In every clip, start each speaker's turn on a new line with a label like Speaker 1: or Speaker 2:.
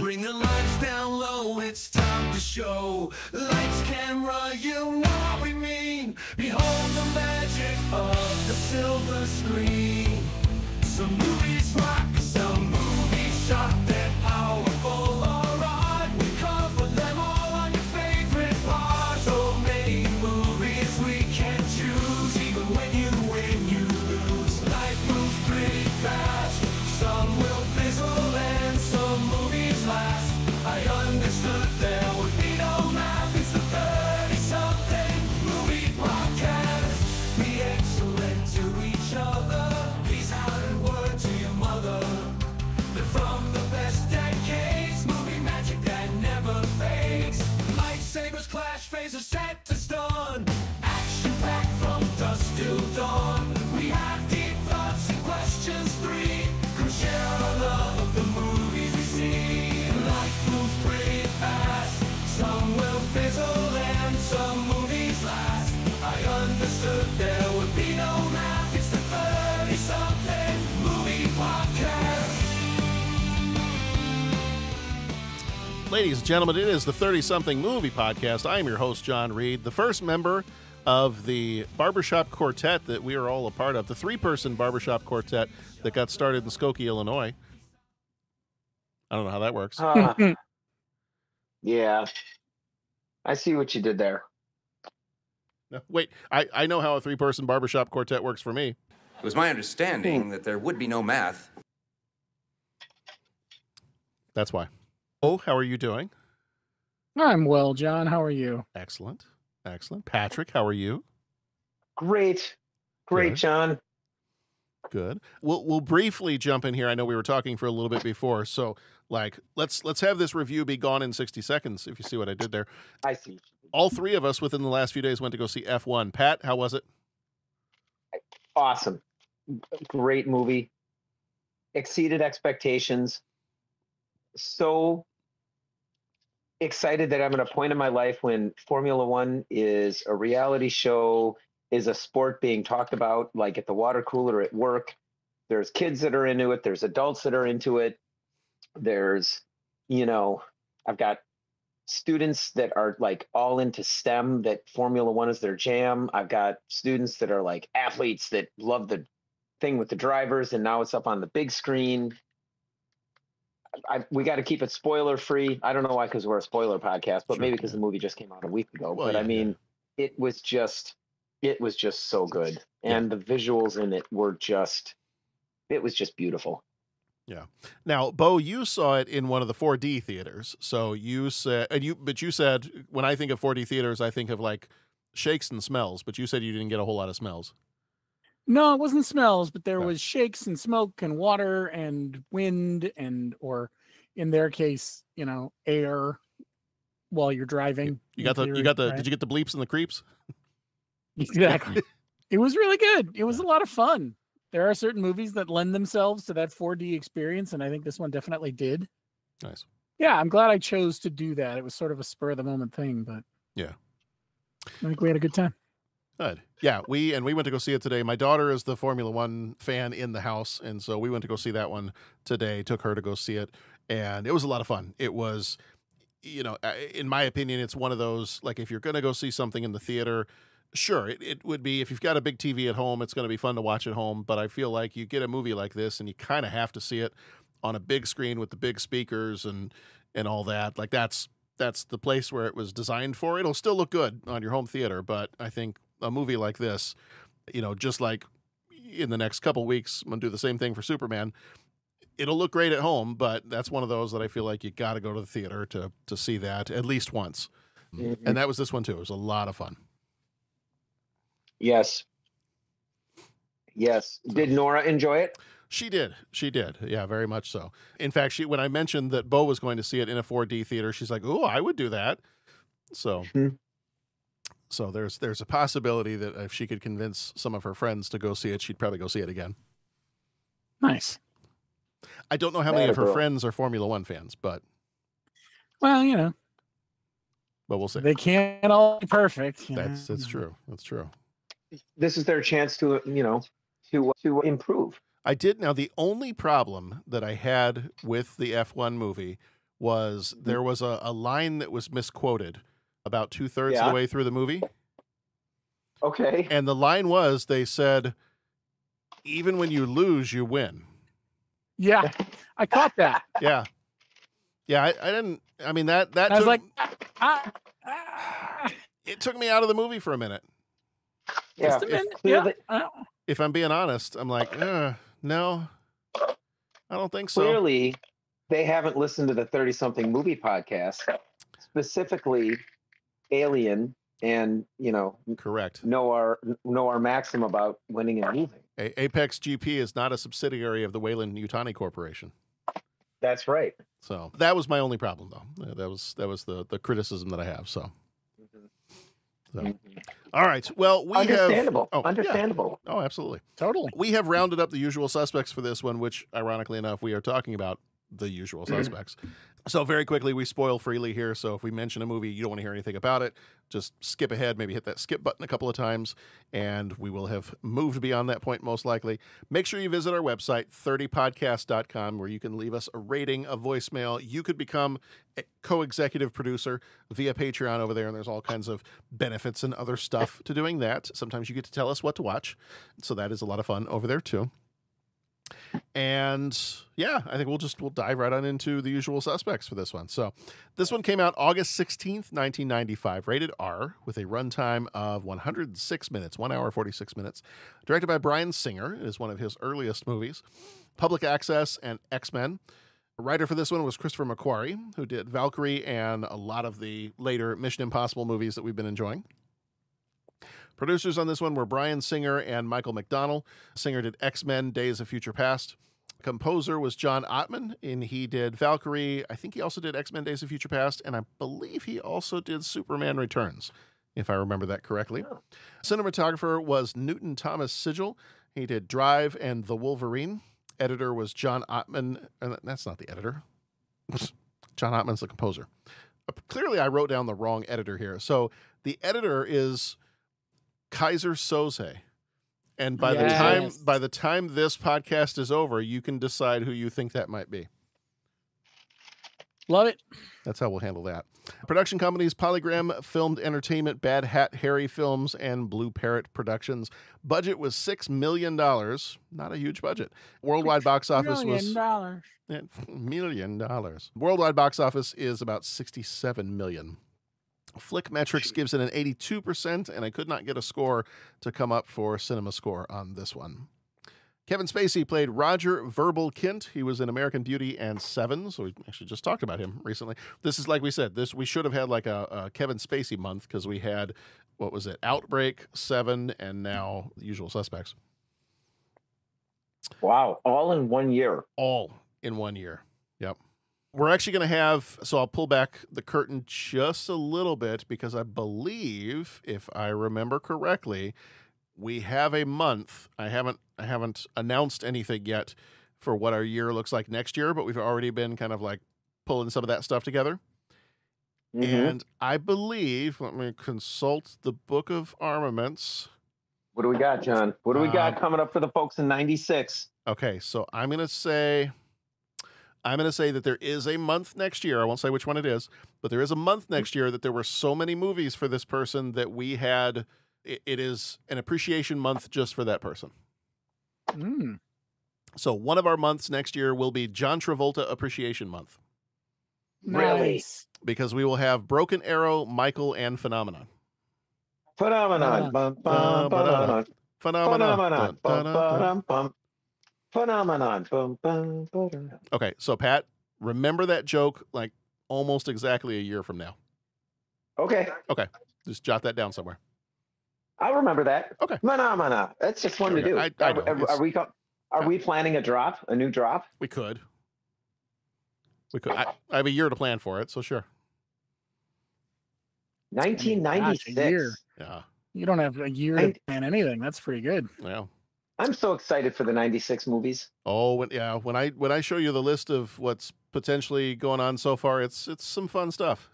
Speaker 1: Bring the lights down low, it's time to show. Lights, camera, you know what we mean. Behold the magic of the silver screen. Some movies rock, some movies shock, they're powerful, alright. We cover them all on your favorite part. So many movies we can choose, even when you win, you lose. Life moves pretty fast, some will fizzle and some movies last. I understood there would be no math, it's the 30-something movie podcast. Be excellent to each other, peace out and word to your mother. They're from the best decades, movie magic that never fades. Lightsabers clash, phasers set to stun. Action packed from dusk till dawn. We have deep thoughts and questions three. Come share our love of the movies we see. Life moves pretty fast, some will fizzle and some movies last. I understood there would be no math, it's the 30-something movie podcast.
Speaker 2: Ladies and gentlemen, it is the 30-something movie podcast. I am your host, John Reed, the first member of the barbershop quartet that we are all a part of, the three-person barbershop quartet that got started in Skokie, Illinois. I don't know how that works.
Speaker 3: Yeah. I see what you did there.
Speaker 2: No, wait, I know how a three-person barbershop quartet works for me.
Speaker 4: It was my understanding that there would be no math.
Speaker 2: That's why. Oh, how are you doing?
Speaker 5: I'm well, John. How are you?
Speaker 2: Excellent. Excellent. Patrick, how are you?
Speaker 3: Great.
Speaker 2: Good.
Speaker 3: John.
Speaker 2: Good. We'll briefly jump in here. I know we were talking for a little bit before, so let's have this review be gone in 60 seconds, if you see what I did there.
Speaker 3: I see.
Speaker 2: All three of us within the last few days went to go see F1. Pat, how was it?
Speaker 3: Awesome. Great movie. Exceeded expectations. So excited that I'm at a point in my life when Formula One is a reality show, is a sport being talked about, like at the water cooler at work. There's kids that are into it. There's adults that are into it. There's, I've got students that are like all into STEM, that Formula One is their jam. I've got students that are like athletes that love the thing with the drivers, and now it's up on the big screen. We got to keep it spoiler free. I don't know why, because we're a spoiler podcast, but maybe because the movie just came out a week ago.
Speaker 2: Well,
Speaker 3: but it was just so good. And the visuals in it were it was just beautiful.
Speaker 2: Yeah. Now, Bo, you saw it in one of the 4D theaters. So you said, but you said, when I think of 4D theaters, I think of like shakes and smells, but you said you didn't get a whole lot of smells.
Speaker 5: No, it wasn't smells, but there was shakes and smoke and water and wind or in their case, air while you're driving.
Speaker 2: Did you get the bleeps and the creeps?
Speaker 5: Exactly. It was really good. It was a lot of fun. There are certain movies that lend themselves to that 4D experience, and I think this one definitely did.
Speaker 2: Nice.
Speaker 5: Yeah, I'm glad I chose to do that. It was sort of a spur of the moment thing, but
Speaker 2: yeah,
Speaker 5: I think we had a good time.
Speaker 2: Good. Yeah, we went to go see it today. My daughter is the Formula One fan in the house, and so we went to go see that one today. Took her to go see it, and it was a lot of fun. It was, in my opinion, it's one of those, like, if you're going to go see something in the theater, sure, it would be, if you've got a big TV at home, it's going to be fun to watch at home, but I feel like you get a movie like this, and you kind of have to see it on a big screen with the big speakers and all that. Like, that's the place where it was designed for. It'll still look good on your home theater, but I think a movie like this, just like in the next couple weeks, I'm going to do the same thing for Superman. It'll look great at home, but that's one of those that I feel like you got to go to the theater to see that at least once. Mm-hmm. And that was this one too. It was a lot of fun.
Speaker 3: Yes. Did Nora enjoy it?
Speaker 2: She did. Yeah, very much so. In fact, when I mentioned that Bo was going to see it in a 4D theater, she's like, "Oh, I would do that." So, So there's a possibility that if she could convince some of her friends to go see it, she'd probably go see it again.
Speaker 5: Nice.
Speaker 2: I don't know how many of her friends are Formula One fans, but
Speaker 5: well,
Speaker 2: but we'll see.
Speaker 5: They can't all be perfect.
Speaker 2: That's true. That's true.
Speaker 3: This is their chance to improve.
Speaker 2: I did. Now, the only problem that I had with the F1 movie was there was a line that was misquoted about 2/3 of the way through the movie.
Speaker 3: Okay.
Speaker 2: And the line was, they said, even when you lose, you win.
Speaker 5: Yeah, I caught that.
Speaker 2: Yeah. Yeah, I didn't, I mean, that
Speaker 5: I was
Speaker 2: took,
Speaker 5: like,
Speaker 2: it took me out of the movie for a minute.
Speaker 3: Yeah.
Speaker 5: just a minute.
Speaker 3: Clearly,
Speaker 2: If I'm being honest, I'm like, no, I don't think so.
Speaker 3: clearly, they haven't listened to the 30-something movie podcast, specifically Alien and,
Speaker 2: Correct.
Speaker 3: know our maxim about winning and losing.
Speaker 2: Apex GP is not a subsidiary of the Weyland-Yutani Corporation.
Speaker 3: That's right.
Speaker 2: So that was my only problem, though. That was the criticism that I have. So, all right. Well, we
Speaker 3: Understandable.
Speaker 2: have
Speaker 3: Understandable.
Speaker 2: Yeah. Oh, absolutely.
Speaker 5: Totally.
Speaker 2: We have rounded up the usual suspects for this one, which, ironically enough, we are talking about the usual suspects. So very quickly, we spoil freely here. So if we mention a movie, you don't want to hear anything about it, just skip ahead, maybe hit that skip button a couple of times, and we will have moved beyond that point most likely. Make sure you visit our website, 30podcast.com, where you can leave us a rating, a voicemail. You could become a co-executive producer via Patreon over there, and there's all kinds of benefits and other stuff to doing that. Sometimes you get to tell us what to watch, so that is a lot of fun over there too. And yeah, I think we'll dive right on into the usual suspects for this one. So this one came out August 16th, 1995, rated R, with a runtime of 106 minutes, 1 hour, 46 minutes. Directed by Bryan Singer. It is one of his earliest movies. Public Access and X-Men. Writer for this one was Christopher McQuarrie, who did Valkyrie and a lot of the later Mission Impossible movies that we've been enjoying. Producers on this one were Bryan Singer and Michael McDonnell. Singer did X-Men, Days of Future Past. Composer was John Ottman, and he did Valkyrie. I think he also did X-Men, Days of Future Past, and I believe he also did Superman Returns, if I remember that correctly. Oh. Cinematographer was Newton Thomas Sigel. He did Drive and The Wolverine. Editor was John Ottman. That's not the editor. John Ottman's the composer. Clearly, I wrote down the wrong editor here. So the editor is Keyser Söze. And by the time this podcast is over, you can decide who you think that might be.
Speaker 5: Love it. That's
Speaker 2: how we'll handle that. Production companies: Polygram Filmed Entertainment, Bad Hat Harry Films, and Blue Parrot Productions. Budget was $6 million. Not a huge budget. Worldwide box office was $1 million. Worldwide box office is about $67 million. Flick Metrics gives it an 82%, and I could not get a score to come up for Cinema Score on this one. Kevin Spacey played Roger Verbal Kint. He was in American Beauty and Seven, so we actually just talked about him recently. This is, like we said, we should have had like a Kevin Spacey month, because we had, what was it, Outbreak, Seven, and now The Usual Suspects.
Speaker 3: Wow, all in 1 year.
Speaker 2: All in 1 year, yep. We're actually going to have, so I'll pull back the curtain just a little bit, because I believe, if I remember correctly, we have a month. I haven't announced anything yet for what our year looks like next year, but we've already been kind of like pulling some of that stuff together. Mm-hmm. And I believe, let me consult the Book of Armaments.
Speaker 3: What do we got, John? What do we got coming up for the folks in 96?
Speaker 2: Okay, so I'm going to say that there is a month next year. I won't say which one it is, but there is a month next year that there were so many movies for this person that we had. It is an appreciation month just for that person.
Speaker 5: Mm.
Speaker 2: So one of our months next year will be John Travolta Appreciation Month.
Speaker 3: Really?
Speaker 2: Because we will have Broken Arrow, Michael, and Phenomenon.
Speaker 3: Phenomenon.
Speaker 2: Okay, so Pat, remember that joke like almost exactly a year from now.
Speaker 3: Okay.
Speaker 2: Just jot that down somewhere.
Speaker 3: I'll remember that.
Speaker 2: Okay.
Speaker 3: Mana. That's just fun to do. Are we planning a new drop?
Speaker 2: We could. I have a year to plan for it, so sure.
Speaker 3: 1996.
Speaker 5: Gosh, a year.
Speaker 2: Yeah.
Speaker 5: You don't have a year to plan anything. That's pretty good.
Speaker 2: Yeah.
Speaker 3: I'm so excited for the 96 movies.
Speaker 2: Oh, when I show you the list of what's potentially going on so far, it's some fun stuff.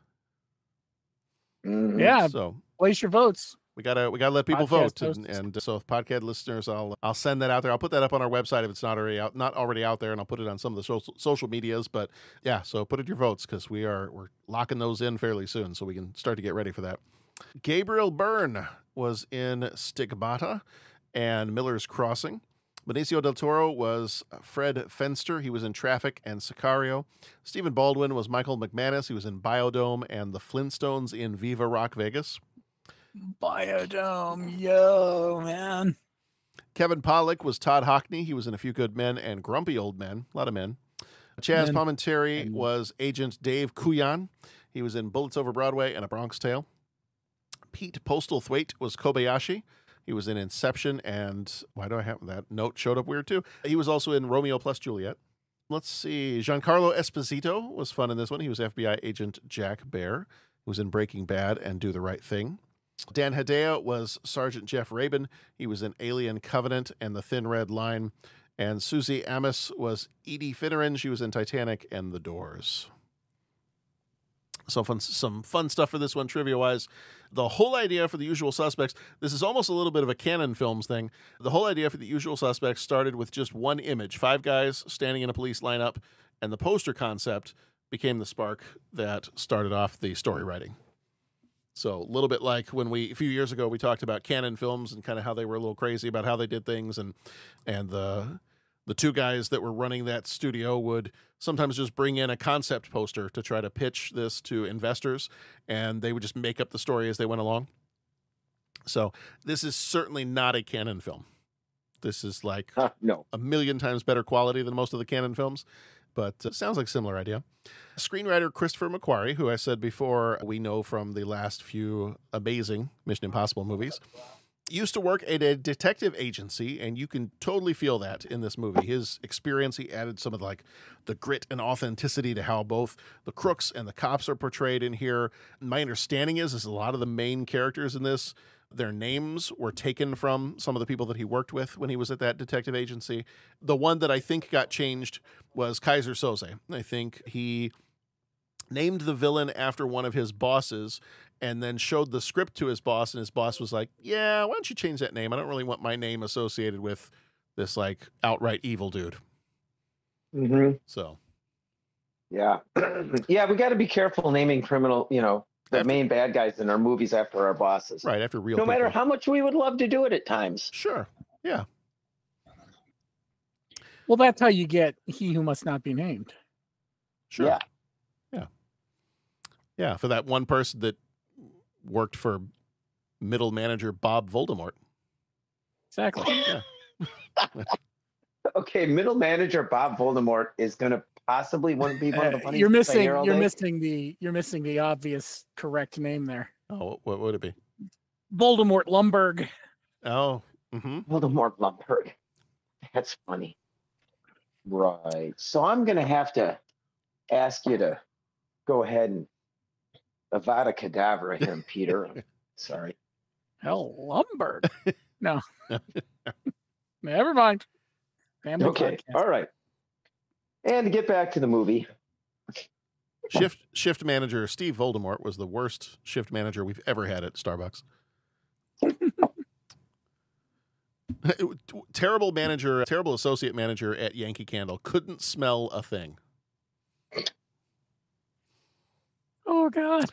Speaker 5: Mm-hmm. Yeah.
Speaker 2: So
Speaker 5: place your votes.
Speaker 2: We gotta let people
Speaker 5: Podcast
Speaker 2: vote, and so if podcast listeners, I'll send that out there. I'll put that up on our website if it's not already out there, and I'll put it on some of the social medias. But yeah, so put in your votes because we're locking those in fairly soon, so we can start to get ready for that. Gabriel Byrne was in Stigmata and Miller's Crossing. Benicio del Toro was Fred Fenster. He was in Traffic and Sicario. Stephen Baldwin was Michael McManus. He was in Biodome and The Flintstones in Viva Rock Vegas.
Speaker 5: Biodome, yo, man.
Speaker 2: Kevin Pollak was Todd Hockney. He was in A Few Good Men and Grumpy Old Men. A lot of men. Chaz Palminteri was Agent Dave Kuyan. He was in Bullets Over Broadway and A Bronx Tale. Pete Postlethwaite was Kobayashi. He was in Inception, and why do I have that note showed up weird too? He was also in Romeo plus Juliet. Let's see. Giancarlo Esposito was fun in this one. He was FBI agent Jack Bear, who was in Breaking Bad and Do the Right Thing. Dan Hedaya was Sergeant Jeff Rabin. He was in Alien Covenant and The Thin Red Line. And Susie Amos was Edie Finneran. She was in Titanic and The Doors. So some fun stuff for this one, trivia-wise. The whole idea for The Usual Suspects, this is almost a little bit of a Canon Films thing. The whole idea for The Usual Suspects started with just one image, 5 guys standing in a police lineup, and the poster concept became the spark that started off the story writing. So a little bit like when a few years ago, we talked about Canon Films and kind of how they were a little crazy about how they did things, and the 2 guys that were running that studio would sometimes just bring in a concept poster to try to pitch this to investors, and they would just make up the story as they went along. So this is certainly not a Canon film. This is like
Speaker 3: no.
Speaker 2: a million times better quality than most of the Canon films, but it sounds like a similar idea. Screenwriter Christopher McQuarrie, who I said before we know from the last few amazing Mission Impossible movies, used to work at a detective agency, and you can totally feel that in this movie. His experience, he added some of the grit and authenticity to how both the crooks and the cops are portrayed in here. My understanding is a lot of the main characters in this, their names were taken from some of the people that he worked with when he was at that detective agency. The one that I think got changed was Keyser Söze. I think he named the villain after one of his bosses and then showed the script to his boss, and his boss was like, yeah, why don't you change that name? I don't really want my name associated with this like outright evil dude.
Speaker 3: Mm-hmm.
Speaker 2: So.
Speaker 3: Yeah. Yeah, we got to be careful naming criminal, the main bad guys in our movies after our bosses.
Speaker 2: Right, after real
Speaker 3: No
Speaker 2: people.
Speaker 3: matter how much we would love to do it at times.
Speaker 2: Sure, yeah.
Speaker 5: Well, that's how you get He Who Must Not Be Named.
Speaker 2: Sure.
Speaker 3: Yeah.
Speaker 2: Yeah. Yeah, for that one person that worked for middle manager Bob Voldemort.
Speaker 5: Exactly.
Speaker 2: Yeah.
Speaker 3: Okay, middle manager Bob Voldemort is going to possibly be one of the funniest
Speaker 5: You're
Speaker 3: things I hear all day.
Speaker 5: you're missing the obvious correct name there.
Speaker 2: Oh, what would it be?
Speaker 5: Voldemort Lumberg.
Speaker 2: Oh, mm-hmm.
Speaker 3: Voldemort Lumberg. That's funny. Right. So I'm going to have to ask you to go ahead and Avada Kedavra him, Peter. Sorry.
Speaker 5: Hell, Lumberg. No. Never mind. Family
Speaker 3: Okay.
Speaker 5: podcast.
Speaker 3: All right. And to get back to the movie.
Speaker 2: Shift manager Steve Voldemort was the worst shift manager we've ever had at Starbucks. Terrible manager, terrible associate manager at Yankee Candle. Couldn't smell a thing.
Speaker 5: Oh, God.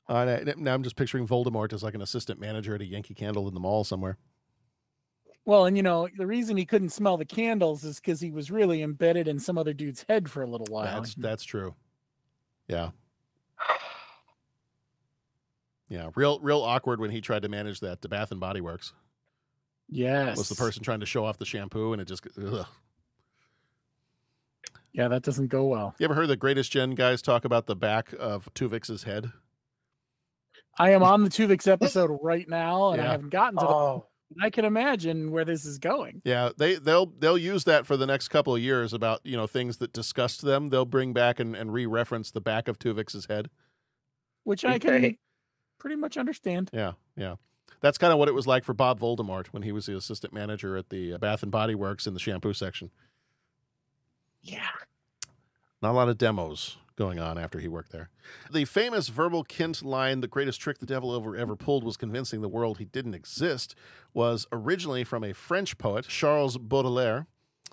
Speaker 2: Now I'm just picturing Voldemort as like an assistant manager at a Yankee Candle in the mall somewhere.
Speaker 5: Well, and the reason he couldn't smell the candles is because he was really embedded in some other dude's head for a little while.
Speaker 2: That's true. Yeah. Yeah. Real awkward when he tried to manage that the Bath and Body Works.
Speaker 5: Yes.
Speaker 2: Was the person trying to show off the shampoo, and it just ugh.
Speaker 5: Yeah, that doesn't go well.
Speaker 2: You ever heard the Greatest Gen guys talk about the back of Tuvix's head?
Speaker 5: I am on the Tuvix episode right now, and I
Speaker 2: Yeah.
Speaker 5: haven't gotten to the. I can imagine where this is going.
Speaker 2: Yeah, they'll use that for the next couple of years about things that disgust them. They'll bring back and re-reference the back of Tuvix's head,
Speaker 5: which I can pretty much understand.
Speaker 2: Yeah, yeah. That's kind of what it was like for Bob Voldemort when he was the assistant manager at the Bath and Body Works in the shampoo section.
Speaker 5: Yeah.
Speaker 2: Not a lot of demos going on after he worked there. The famous Verbal Kint line, "The greatest trick the devil ever pulled was convincing the world he didn't exist," was originally from a French poet, Charles Baudelaire.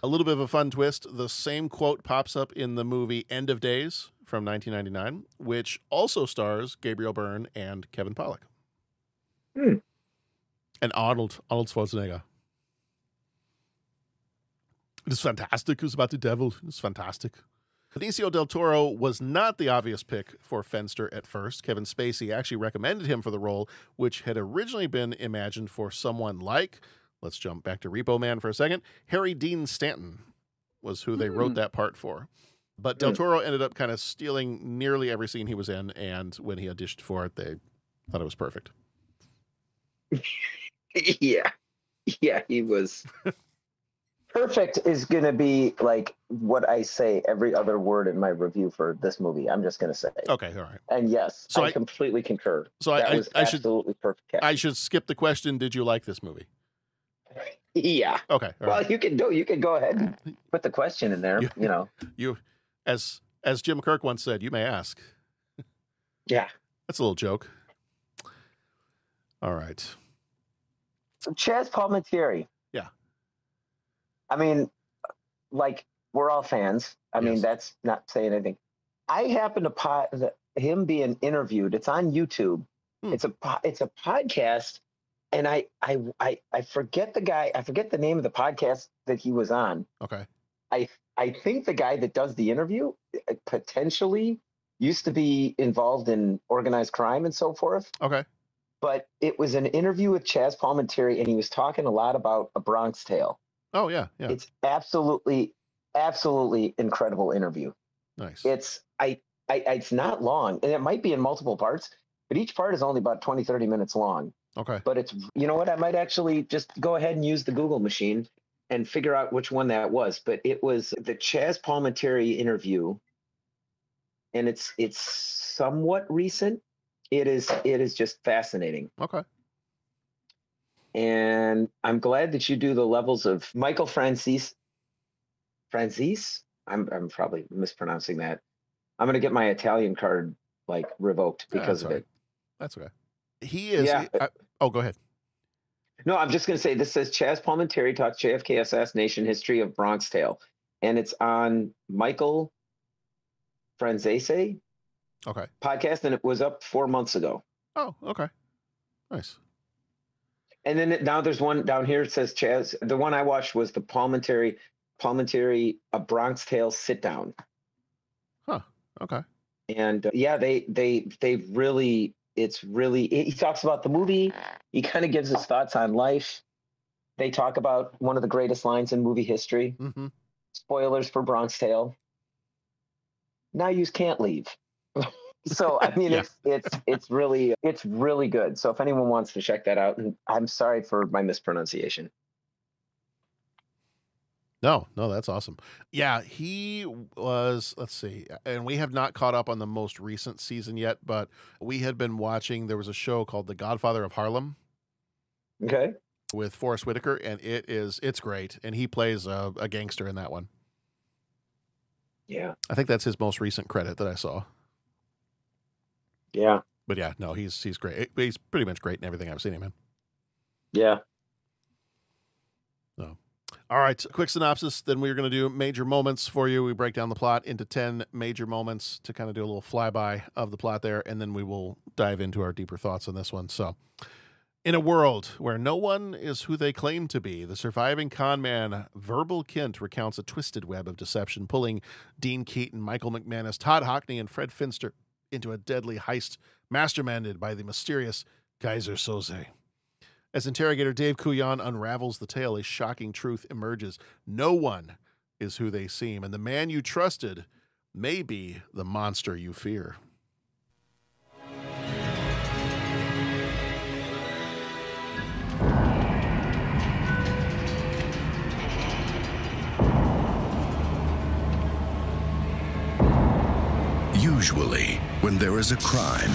Speaker 2: A little bit of a fun twist, the same quote pops up in the movie End of Days from 1999, which also stars Gabriel Byrne and Kevin Pollak. And Arnold Schwarzenegger. It's fantastic. It's about the devil. It's fantastic. Benicio del Toro was not the obvious pick for Fenster at first. Kevin Spacey actually recommended him for the role, which had originally been imagined for someone like, let's jump back to Repo Man for a second, Harry Dean Stanton was who they wrote that part for. But Del Toro ended up kind of stealing nearly every scene he was in, and when he auditioned for it, they thought it was perfect.
Speaker 3: Yeah, he was... Perfect is going to be like what I say every other word in my review for this movie. I'm just going to say.
Speaker 2: Okay, all right.
Speaker 3: And yes, so I completely concur.
Speaker 2: So
Speaker 3: that was absolutely perfect casting.
Speaker 2: I should skip the question. Did you like this movie?
Speaker 3: Yeah.
Speaker 2: Okay.
Speaker 3: Well, right. You can go ahead and put the question in there.
Speaker 2: You, as Jim Kirk once said, you may ask.
Speaker 3: Yeah.
Speaker 2: That's a little joke. All right.
Speaker 3: Chaz Palminteri.
Speaker 2: Yeah.
Speaker 3: I mean, like, we're all fans. I mean, that's not saying anything. I happen to him being interviewed. It's on YouTube. It's a podcast, and I forget the guy. I forget the name of the podcast that he was on.
Speaker 2: Okay.
Speaker 3: I think the guy that does the interview potentially used to be involved in organized crime and so forth.
Speaker 2: Okay.
Speaker 3: But it was an interview with Chaz Palminteri, and he was talking a lot about A Bronx Tale.
Speaker 2: Oh, yeah.
Speaker 3: It's absolutely incredible interview.
Speaker 2: Nice.
Speaker 3: It's not long, and it might be in multiple parts, but each part is only about 20, 30 minutes long.
Speaker 2: Okay.
Speaker 3: But it's, you know what, I might actually just go ahead and use the Google machine and figure out which one that was. But it was the Chaz Palminteri interview, and it's somewhat recent. It is just fascinating.
Speaker 2: Okay.
Speaker 3: And I'm glad that you do the levels of Michael Franzese. I'm probably mispronouncing that. I'm going to get my Italian card like revoked because of it.
Speaker 2: That's okay. He is.
Speaker 3: Yeah.
Speaker 2: Go ahead.
Speaker 3: No, I'm just going to say this says Chaz Palminteri talks JFK assassination history of Bronx Tale, and it's on Michael Franzese podcast, and it was up 4 months ago.
Speaker 2: Oh, okay. Nice.
Speaker 3: And then now there's one down here. It says Chaz. The one I watched was the Palminteri, A Bronx Tale sit down.
Speaker 2: Huh. Okay.
Speaker 3: And they really, he talks about the movie. He kind of gives his thoughts on life. They talk about one of the greatest lines in movie history.
Speaker 2: Mm-hmm.
Speaker 3: Spoilers for Bronx Tale. Now you can't leave. So I mean, it's really good. So if anyone wants to check that out, and I'm sorry for my mispronunciation.
Speaker 2: No, that's awesome. Yeah, he was, let's see, and we have not caught up on the most recent season yet, but we had been watching, there was a show called The Godfather of Harlem.
Speaker 3: Okay.
Speaker 2: With Forrest Whitaker, and it's great. And he plays a gangster in that one.
Speaker 3: Yeah.
Speaker 2: I think that's his most recent credit that I saw.
Speaker 3: Yeah.
Speaker 2: But yeah, no, he's great. He's pretty much great in everything I've seen him in.
Speaker 3: Yeah.
Speaker 2: No. All right, quick synopsis. Then we're going to do major moments for you. We break down the plot into 10 major moments to kind of do a little flyby of the plot there, and then we will dive into our deeper thoughts on this one. So, in a world where no one is who they claim to be, the surviving con man Verbal Kint recounts a twisted web of deception, pulling Dean Keaton, Michael McManus, Todd Hockney, and Fred Finster into a deadly heist masterminded by the mysterious Keyser Söze. As interrogator Dave Couillon unravels the tale, a shocking truth emerges. No one is who they seem, and the man you trusted may be the monster you fear.
Speaker 1: Usually, when there is a crime,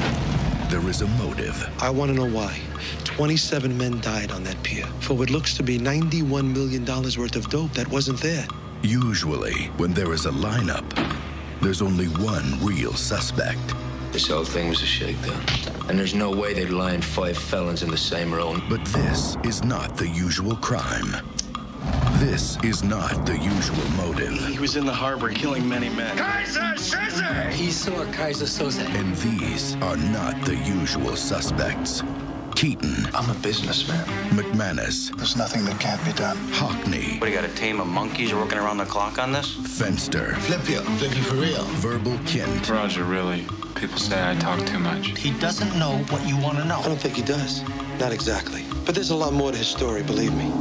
Speaker 1: there is a motive.
Speaker 6: I want to know why. 27 men died on that pier for what looks to be $91 million worth of dope that wasn't there.
Speaker 1: Usually, when there is a lineup,
Speaker 7: there's only one real suspect.
Speaker 8: This whole thing was a shakedown. And there's no way they'd line 5 felons in the same row.
Speaker 7: But this is not the usual crime. This is not the usual motive.
Speaker 6: He was in the harbor killing many men.
Speaker 1: Keyser Söze!
Speaker 8: He saw Keyser Söze.
Speaker 7: And these are not the usual suspects. Keaton.
Speaker 6: I'm a businessman.
Speaker 7: McManus.
Speaker 6: There's nothing that can't be done.
Speaker 7: Hockney.
Speaker 9: What, do you got a team of monkeys working around the clock on this?
Speaker 7: Fenster.
Speaker 6: Flip you for real.
Speaker 7: Verbal Kint.
Speaker 10: Roger, really. People say I talk too much.
Speaker 6: He doesn't know what you want to know.
Speaker 8: I don't think he does. Not exactly. But there's a lot more to his story, believe me.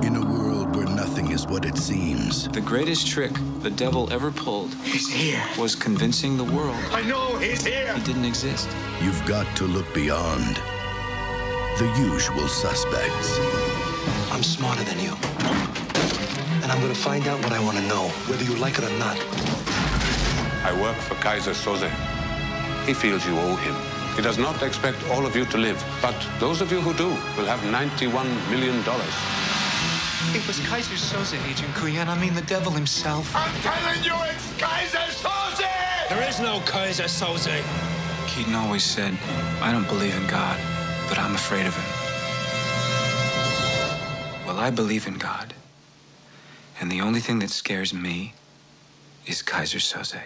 Speaker 7: In a world where nothing is what it seems,
Speaker 10: The greatest trick the devil ever pulled
Speaker 1: He's here.
Speaker 10: was convincing the world
Speaker 1: I know he's here.
Speaker 10: he didn't exist.
Speaker 7: you've got to look beyond the usual suspects.
Speaker 8: I'm smarter than you. And I'm gonna find out what I want to know, whether you like it or not.
Speaker 11: I work for Keyser Söze. He feels you owe him. He does not expect all of you to live, but those of you who do will have $91 million.
Speaker 8: It was Keyser Söze, Agent Kuyan. I mean, the devil himself.
Speaker 1: I'm telling you, it's Keyser Söze!
Speaker 8: There is no Keyser Söze.
Speaker 10: Keaton always said, I don't believe in God, but I'm afraid of him. Well, I believe in God. And the only thing that scares me is Keyser Söze.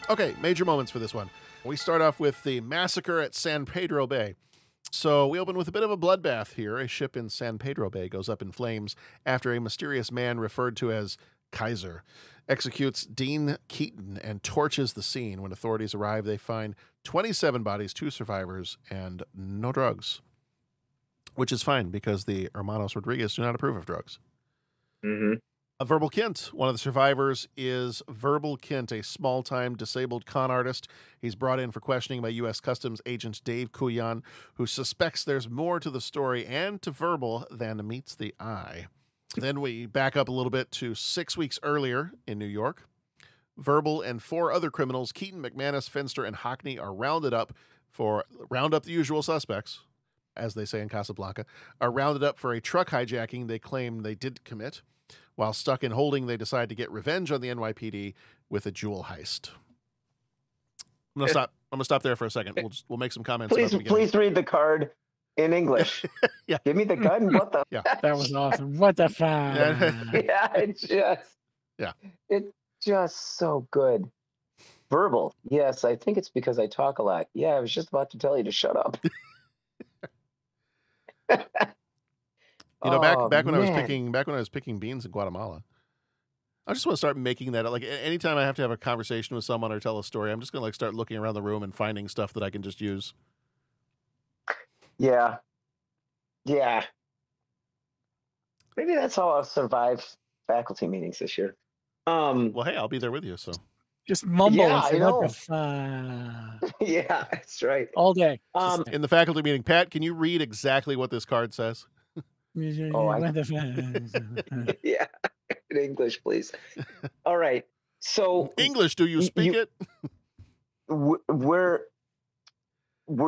Speaker 2: Okay, major moments for this one. We start off with the massacre at San Pedro Bay. So we open with a bit of a bloodbath here. A ship in San Pedro Bay goes up in flames after a mysterious man referred to as Keyser executes Dean Keaton and torches the scene. When authorities arrive, they find 27 bodies, 2 survivors, and no drugs. Which is fine because the Hermanos Rodriguez do not approve of drugs.
Speaker 3: Mm-hmm.
Speaker 2: A Verbal Kint. One of the survivors is Verbal Kint, a small-time disabled con artist. He's brought in for questioning by U.S. Customs agent Dave Kuyan, who suspects there's more to the story and to Verbal than meets the eye. Then we back up a little bit to 6 weeks earlier in New York. Verbal and 4 other criminals, Keaton, McManus, Fenster, and Hockney, are rounded up the usual suspects, as they say in Casablanca, are rounded up for a truck hijacking they claim they did commit. While stuck in holding, they decide to get revenge on the NYPD with a jewel heist. I'm gonna stop there for a second. We'll make some comments.
Speaker 3: Please read the card in English.
Speaker 2: Yeah.
Speaker 3: Give me the gun. What the?
Speaker 2: Yeah.
Speaker 5: That was awesome. What the fuck?
Speaker 3: Yeah, it's just so good. Verbal. Yes, I think it's because I talk a lot. Yeah, I was just about to tell you to shut up.
Speaker 2: You know, back when I was picking beans in Guatemala, I just want to start making that. Like anytime I have to have a conversation with someone or tell a story, I'm just gonna start looking around the room and finding stuff that I can just use.
Speaker 3: Yeah. Maybe that's how I'll survive faculty meetings this year.
Speaker 2: Well, hey, I'll be there with you. So
Speaker 5: just mumble
Speaker 3: Yeah,
Speaker 5: and say,
Speaker 3: I know.
Speaker 5: what the fuck?
Speaker 3: Yeah, that's right.
Speaker 5: All day.
Speaker 2: in the faculty meeting, Pat, can you read exactly what this card says?
Speaker 5: What the fuck?
Speaker 3: Yeah, in English, please. All right. So
Speaker 2: English, do you speak it?
Speaker 3: Were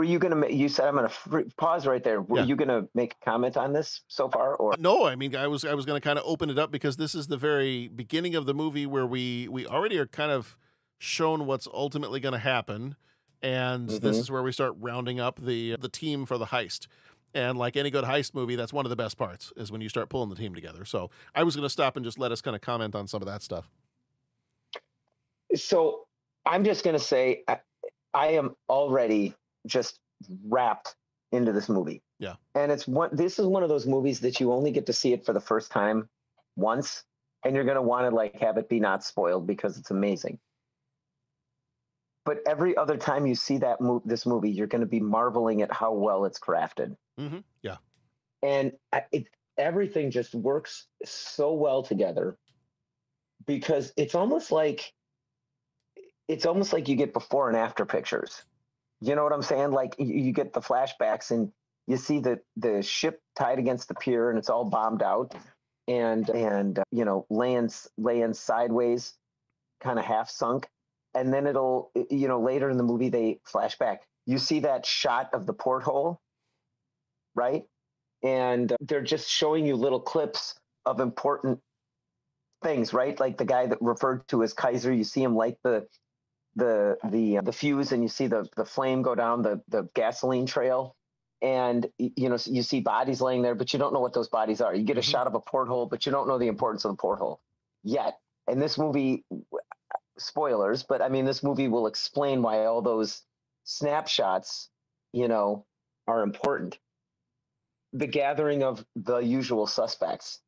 Speaker 3: you going to? You said I'm going to pause right there. Were you going to make a comment on this so far, or
Speaker 2: no? I mean, I was going to kind of open it up because this is the very beginning of the movie where we already are kind of shown what's ultimately going to happen, and this is where we start rounding up the team for the heist. And like any good heist movie, that's one of the best parts is when you start pulling the team together. So I was going to stop and just let us kind of comment on some of that stuff.
Speaker 3: So I'm just going to say I am already just wrapped into this movie.
Speaker 2: Yeah.
Speaker 3: And this is one of those movies that you only get to see it for the first time once, and you're going to want to like have it be not spoiled because it's amazing. But every other time you see this movie, you're going to be marveling at how well it's crafted.
Speaker 2: Mm-hmm. Yeah.
Speaker 3: And everything just works so well together because it's almost like you get before and after pictures. You know what I'm saying? Like you get the flashbacks and you see the ship tied against the pier and it's all bombed out and you know, laying sideways, kind of half sunk. And then it'll, you know, later in the movie, they flash back. You see that shot of the porthole right? And they're just showing you little clips of important things, right? Like the guy that referred to as Keyser, you see him light the fuse, and you see the flame go down the gasoline trail, and you know, you see bodies laying there, but you don't know what those bodies are. You get a shot of a porthole, but you don't know the importance of the porthole yet. And this movie, spoilers, but I mean, this movie will explain why all those snapshots, you know, are important. The gathering of the usual suspects,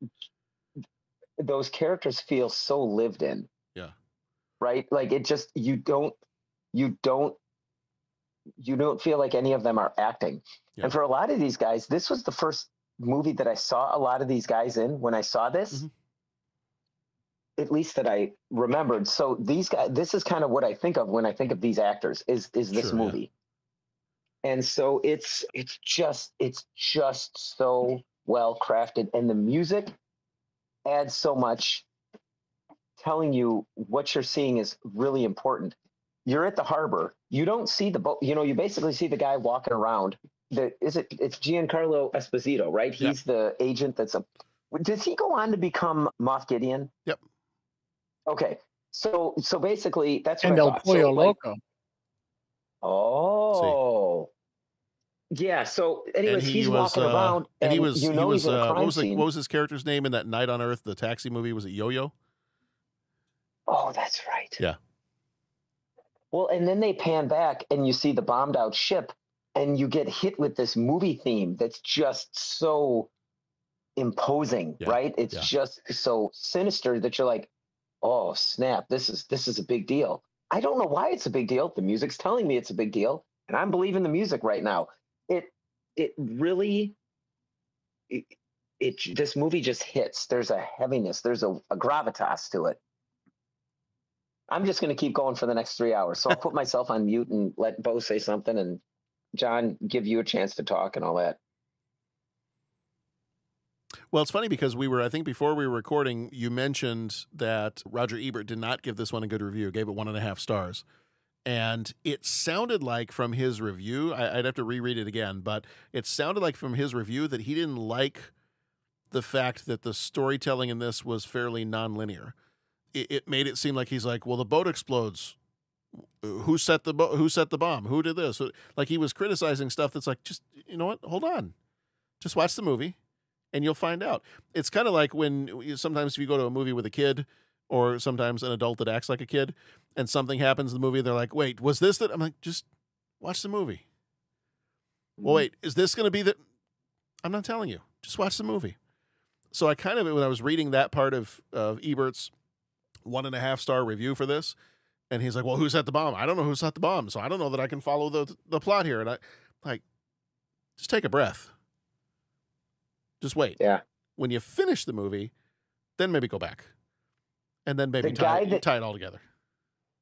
Speaker 3: those characters feel so lived in.
Speaker 2: Yeah.
Speaker 3: Right? Like it just, you don't feel like any of them are acting. Yeah. And for a lot of these guys, this was the first movie that I saw a lot of these guys in when I saw this, at least that I remembered. So these guys, this is kind of what I think of when I think of these actors is this movie. Yeah. And so it's just so well crafted, and the music adds so much, telling you what you're seeing is really important. You're at the harbor. You don't see the boat. You know, you basically see the guy walking around. It's Giancarlo Esposito, right? He's the agent does he go on to become Moff Gideon?
Speaker 2: Yep.
Speaker 3: Okay. So basically that's what
Speaker 5: and
Speaker 3: I
Speaker 5: El
Speaker 3: thought.
Speaker 5: Pollo Loco.
Speaker 3: Oh. Yeah. So anyways, he's walking around, and he was in a crime scene.
Speaker 2: What was his character's name in that Night on Earth, the taxi movie? Was it Yo-Yo?
Speaker 3: Oh, that's right.
Speaker 2: Yeah.
Speaker 3: Well, and then they pan back and you see the bombed out ship, and you get hit with this movie theme that's just so imposing, right? It's just so sinister that you're like, oh snap, this is a big deal. I don't know why it's a big deal. The music's telling me it's a big deal, and I'm believing the music right now. This movie just hits. There's a heaviness, there's a gravitas to it. I'm just going to keep going for the next 3 hours. So I'll put myself on mute and let Bo say something, and John, give you a chance to talk and all that.
Speaker 2: Well, it's funny because I think before we were recording, you mentioned that Roger Ebert did not give this one a good review, gave it 1.5 stars. And it sounded like from his review, I'd have to reread it again, but it sounded like from his review that he didn't like the fact that the storytelling in this was fairly nonlinear. It made it seem like he's like, well, the boat explodes. Who set the bomb? Who did this? Like he was criticizing stuff that's like, just, you know what? Hold on. Just watch the movie and you'll find out. It's kind of like when sometimes if you go to a movie with a kid or sometimes an adult that acts like a kid and something happens in the movie, they're like, wait, was this that? I'm like, just watch the movie. Well, wait, is this going to be that? I'm not telling you. Just watch the movie. So I kind of, when I was reading that part of Ebert's 1.5 star review for this, and he's like, well, who set the bomb? I don't know who set the bomb, so I don't know that I can follow the plot here. And I like, just take a breath. Just wait.
Speaker 3: Yeah.
Speaker 2: When you finish the movie, then maybe go back. And then maybe tie it all together.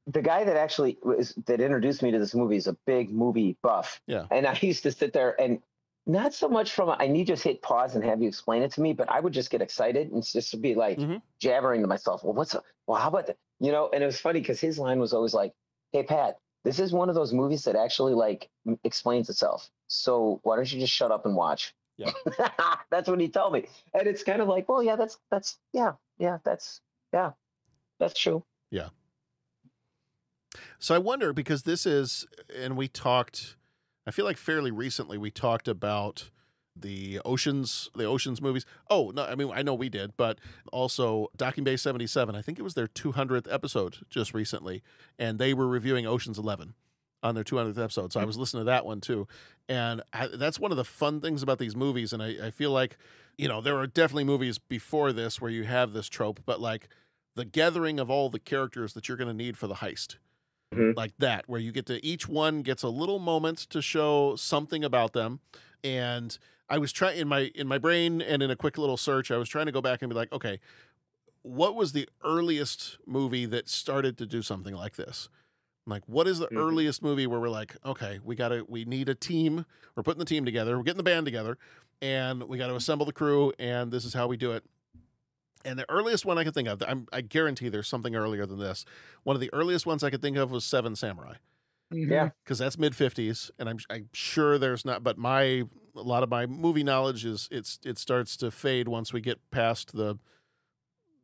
Speaker 3: The guy that actually that introduced me to this movie is a big movie buff. Yeah. And I used to sit there and not so much I need to just hit pause and have you explain it to me, but I would just get excited and just to be like jabbering to myself. Well, how about that? You know, and it was funny because his line was always like, hey, Pat, this is one of those movies that actually like explains itself. So why don't you just shut up and watch? Yeah. That's what he told me. And it's kind of like, well, yeah, that's true.
Speaker 2: Yeah. So I wonder, because this is, and we talked, I feel like fairly recently we talked about the Oceans movies. Oh, no, I mean, I know we did, but also Docking Bay 77, I think it was their 200th episode just recently, and they were reviewing Ocean's 11 on their 200th episode. So I was listening to that one too. And that's one of the fun things about these movies. And I feel like, you know, there are definitely movies before this where you have this trope, but like the gathering of all the characters that you're going to need for the heist. Like that, where you get to, each one gets a little moment to show something about them. And I was trying in my brain and in a quick little search, I was trying to go back and be like, okay, what was the earliest movie that started to do something like this? Like, what is the earliest movie where we're like, okay, we need a team. We're putting the team together. We're getting the band together and we got to assemble the crew. And this is how we do it. And the earliest one I could think of, I guarantee there's something earlier than this. One of the earliest ones I could think of was Seven Samurai.
Speaker 3: Yeah.
Speaker 2: Because that's mid-50s, and I'm sure there's not, but my a lot of my movie knowledge is it starts to fade once we get past the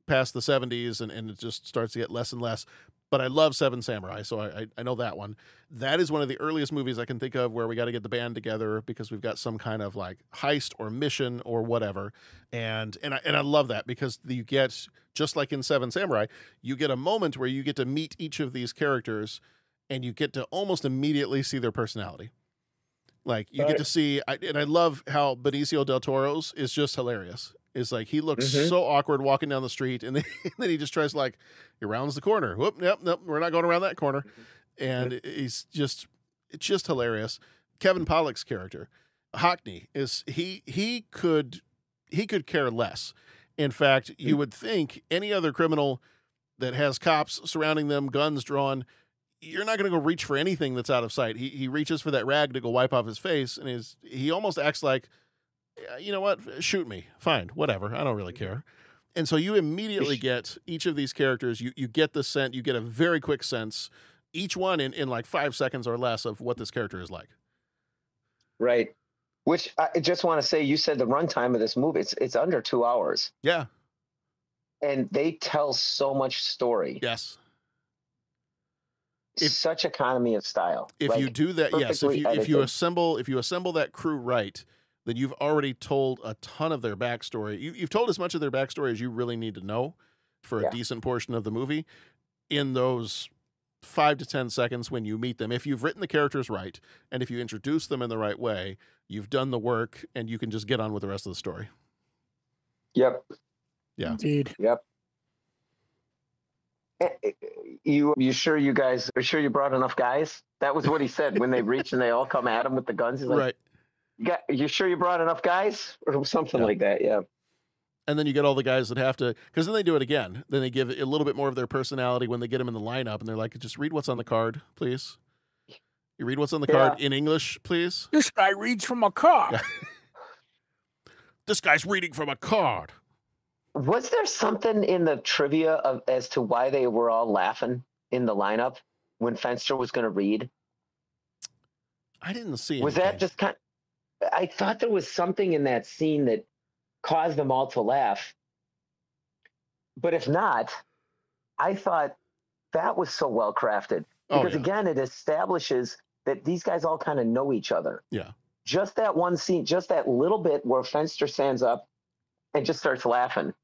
Speaker 2: 70s, and it just starts to get less and less. But I love Seven Samurai, so I know that one. That is one of the earliest movies I can think of where we got to get the band together because we've got some kind of like heist or mission or whatever. And I love that because you get, just like in Seven Samurai, you get a moment where you get to meet each of these characters and you get to almost immediately see their personality. Like you get to see, and I love how Benicio del Toro's is just hilarious. It's like he looks so awkward walking down the street, and then he just tries to, like, he rounds the corner. Whoop, nope, we're not going around that corner. And it's just hilarious. Kevin Pollak's character, Hockney, is he could care less. In fact, you would think any other criminal that has cops surrounding them, guns drawn, you're not going to go reach for anything that's out of sight. He reaches for that rag to go wipe off his face, and he almost acts like, you know what, shoot me, fine, whatever, I don't really care. And so you immediately get each of these characters, you get the sense, you get a very quick sense, each one in like 5 seconds or less, of what this character is like.
Speaker 3: Right. Which I just want to say, you said the runtime of this movie, it's under 2 hours.
Speaker 2: Yeah.
Speaker 3: And they tell so much story.
Speaker 2: Yes.
Speaker 3: Such economy of style.
Speaker 2: If you do that, yes, if you assemble that crew right, then you've already told a ton of their backstory. You've told as much of their backstory as you really need to know for a decent portion of the movie in those 5 to 10 seconds when you meet them. If you've written the characters right, and if you introduce them in the right way, you've done the work, and you can just get on with the rest of the story.
Speaker 3: Yep.
Speaker 2: Yeah.
Speaker 5: Indeed.
Speaker 3: Yep. You sure you guys are sure you brought enough guys? That was what he said when they reach and they all come at him with the guns. He's like,
Speaker 2: right.
Speaker 3: You sure you brought enough guys? Or something like that, yeah.
Speaker 2: And then you get all the guys that have to, because then they do it again. Then they give a little bit more of their personality when they get them in the lineup, and they're like, just read what's on the card, please. You read what's on the card in English, please.
Speaker 5: This guy reads from a card.
Speaker 2: This guy's reading from a card.
Speaker 3: Was there something in the trivia as to why they were all laughing in the lineup when Fenster was going to read?
Speaker 2: I didn't see anything.
Speaker 3: Was that just kind of, I thought there was something in that scene that caused them all to laugh. But if not, I thought that was so well crafted. Because again, it establishes that these guys all kind of know each other.
Speaker 2: Yeah.
Speaker 3: Just that one scene, just that little bit where Fenster stands up and just starts laughing.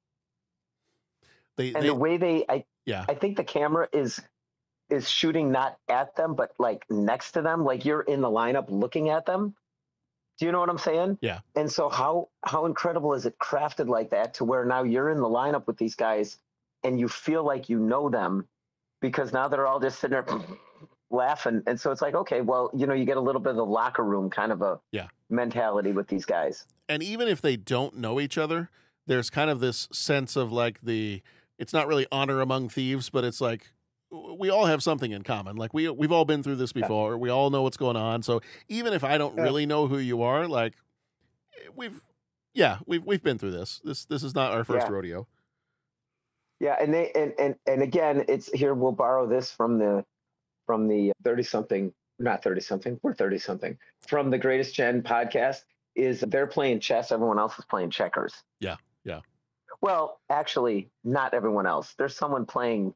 Speaker 3: The way I think the camera is shooting not at them, but like next to them, like you're in the lineup looking at them. Do you know what I'm saying?
Speaker 2: Yeah. And
Speaker 3: so how incredible is it crafted like that to where now you're in the lineup with these guys and you feel like you know them because now they're all just sitting there laughing. And so it's like, okay, well, you know, you get a little bit of the locker room kind of a mentality with these guys.
Speaker 2: And even if they don't know each other, there's kind of this sense of like it's not really honor among thieves, but it's like we all have something in common. Like we've all been through this before. We all know what's going on. So even if I don't really know who you are, like we've been through this. This is not our first rodeo.
Speaker 3: Yeah, and again, it's here. We'll borrow this from the 30-something, not 30-something. We're 30-something from the Greatest Gen podcast. Is they're playing chess. Everyone else is playing checkers.
Speaker 2: Yeah, yeah.
Speaker 3: Well, actually, not everyone else. There's someone playing,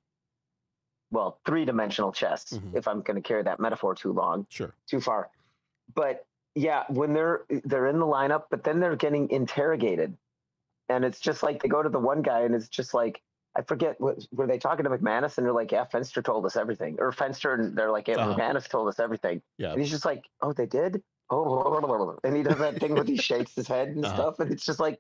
Speaker 3: well, 3-dimensional chess, if I'm going to carry that metaphor too far. But yeah, when they're in the lineup, but then they're getting interrogated. And it's just like they go to the one guy and it's just like, I forget, were they talking to McManus? And they're like, yeah, Fenster told us everything. Or Fenster, and they're like, yeah, McManus told us everything.
Speaker 2: Yeah.
Speaker 3: And he's just like, oh, they did? Oh, and he does that thing where he shakes his head and stuff. And it's just like,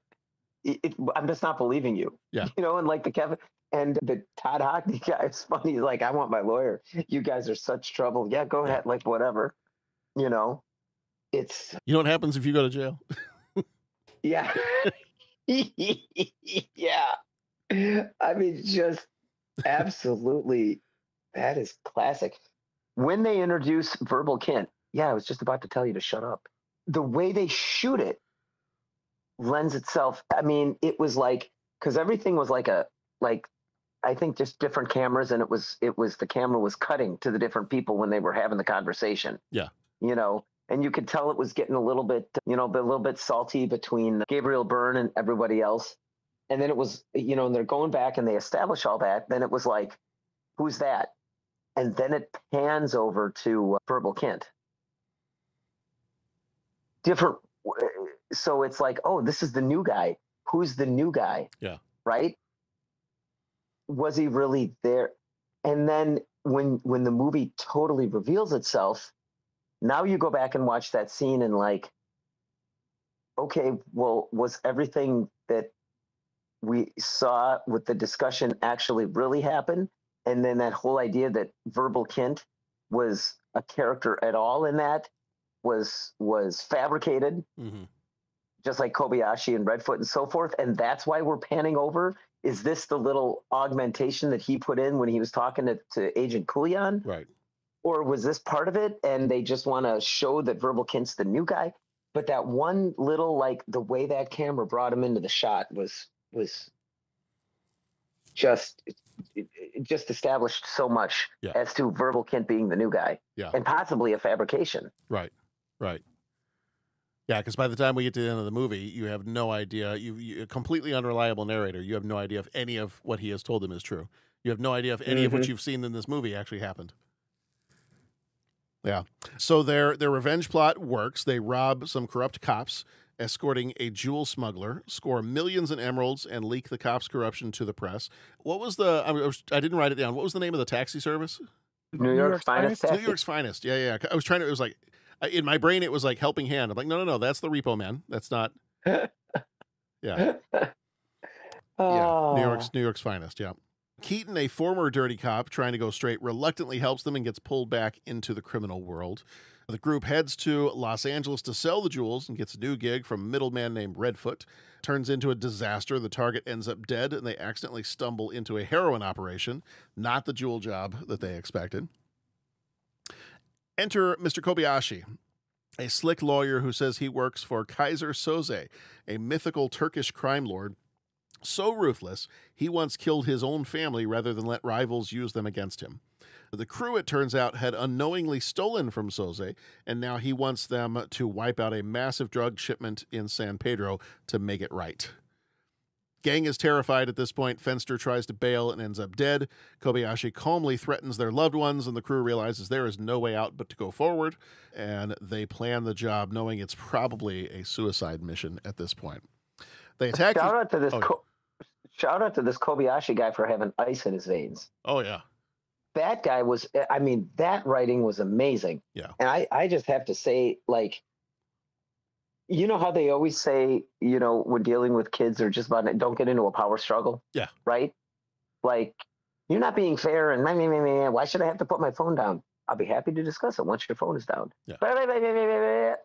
Speaker 3: I'm just not believing you.
Speaker 2: Yeah.
Speaker 3: You know, and like the Kevin and the Todd Hockney guy is funny. He's like, I want my lawyer. You guys are such trouble. Yeah, go ahead. Like, whatever. You know, you
Speaker 2: know what happens if you go to jail?
Speaker 3: Yeah. Yeah. I mean, just absolutely, that is classic. When they introduce Verbal Kint, I was just about to tell you to shut up. The way they shoot it lends itself. I mean, it was like, because everything was like I think just different cameras, and it was the camera was cutting to the different people when they were having the conversation.
Speaker 2: Yeah.
Speaker 3: You know, and you could tell it was getting a little bit, a little bit salty between Gabriel Byrne and everybody else. And then it was, and they're going back and they establish all that. Then it was like, who's that? And then it pans over to Verbal Kint. Different. So it's like, oh, this is the new guy. Who's the new guy?
Speaker 2: Yeah.
Speaker 3: Right? Was he really there? And then when the movie totally reveals itself, now you go back and watch that scene and like, okay, well, was everything that we saw with the discussion actually really happen? And then that whole idea that Verbal Kint was a character at all in that was fabricated, just like Kobayashi and Redfoot and so forth. And that's why we're panning over. Is this the little augmentation that he put in when he was talking to Agent Kulian?
Speaker 2: Right.
Speaker 3: Or was this part of it? And they just want to show that Verbal Kint's the new guy. But that one little, like the way that camera brought him into the shot was just, it just established so much as to Verbal Kint being the new guy.
Speaker 2: Yeah.
Speaker 3: And possibly a fabrication.
Speaker 2: Right. Right. Yeah, because by the time we get to the end of the movie, you have no idea. You a completely unreliable narrator. You have no idea if any of what he has told them is true. You have no idea if any of what you've seen in this movie actually happened. Yeah. So their revenge plot works. They rob some corrupt cops, escorting a jewel smuggler, score millions in emeralds, and leak the cops' corruption to the press. What was I didn't write it down. What was the name of the taxi service?
Speaker 3: New York's Finest.
Speaker 2: New York's Finest. Yeah. I was trying to, it was like, in my brain, it was like Helping Hand. I'm like, no, that's the Repo Man. That's not. Yeah.
Speaker 3: Oh.
Speaker 2: Yeah. New York's Finest. Yeah. Keaton, a former dirty cop trying to go straight, reluctantly helps them and gets pulled back into the criminal world. The group heads to Los Angeles to sell the jewels and gets a new gig from a middleman named Redfoot. Turns into a disaster. The target ends up dead, and they accidentally stumble into a heroin operation, not the jewel job that they expected. Enter Mr. Kobayashi, a slick lawyer who says he works for Keyser Söze, a mythical Turkish crime lord. So ruthless, he once killed his own family rather than let rivals use them against him. The crew, it turns out, had unknowingly stolen from Söze, and now he wants them to wipe out a massive drug shipment in San Pedro to make it right. Gang is terrified at this point. Fenster tries to bail and ends up dead. Kobayashi calmly threatens their loved ones, and the crew realizes there is no way out but to go forward, and they plan the job knowing it's probably a suicide mission at this point. They attack.
Speaker 3: Shout out to this Kobayashi guy for having ice in his veins.
Speaker 2: Oh, yeah.
Speaker 3: That guy was, that writing was amazing.
Speaker 2: Yeah.
Speaker 3: And I just have to say, like, you know how they always say, when dealing with kids or just about it, don't get into a power struggle.
Speaker 2: Yeah.
Speaker 3: Right? Like, you're not being fair and why should I have to put my phone down? I'll be happy to discuss it once your phone is down.
Speaker 2: Yeah.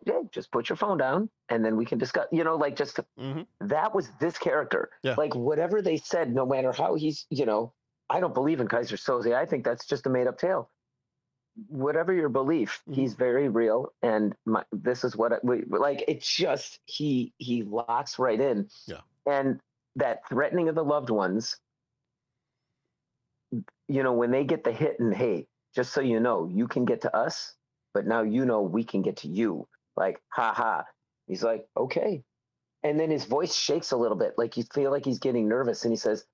Speaker 3: Yeah, just put your phone down and then we can discuss, that was this character.
Speaker 2: Yeah.
Speaker 3: Like whatever they said, no matter how he's, I don't believe in Keyser Söze. I think that's just a made up tale. Whatever your belief, he's very real. And this is what it's just, he locks right in.
Speaker 2: Yeah.
Speaker 3: And that threatening of the loved ones, when they get the hit and hey, just so you know, you can get to us, but now we can get to you. Like, ha. He's like, okay. And then his voice shakes a little bit, like you feel like he's getting nervous. And he says,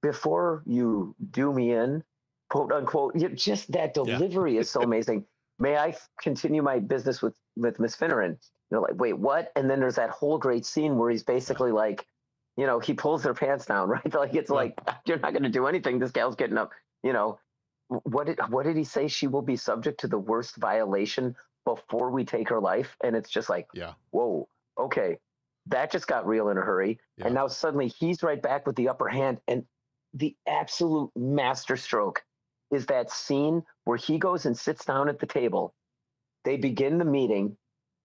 Speaker 3: before you do me in, quote unquote, just that delivery is so amazing. May I continue my business with Miss Finneran? Like, wait, what? And then there's that whole great scene where he's basically like, he pulls their pants down, right? Like, it's like, you're not going to do anything. This gal's getting up, What did he say? She will be subject to the worst violation before we take her life. And it's just like, whoa, okay. That just got real in a hurry. Yeah. And now suddenly he's right back with the upper hand. And the absolute masterstroke is that scene where he goes and sits down at the table. They begin the meeting.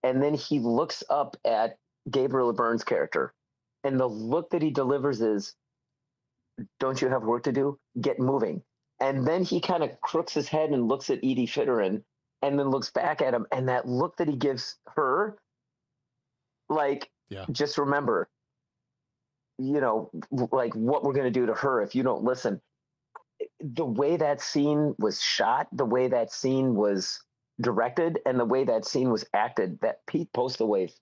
Speaker 3: And then he looks up at Gabriel Byrne's character. And the look that he delivers is, don't you have work to do? Get moving. And then he kind of crooks his head and looks at Edie Fitteran and then looks back at him. And that look that he gives her, like, just remember, like what we're going to do to her if you don't listen. The way that scene was shot, the way that scene was directed and the way that scene was acted, that Pete Postlewaite,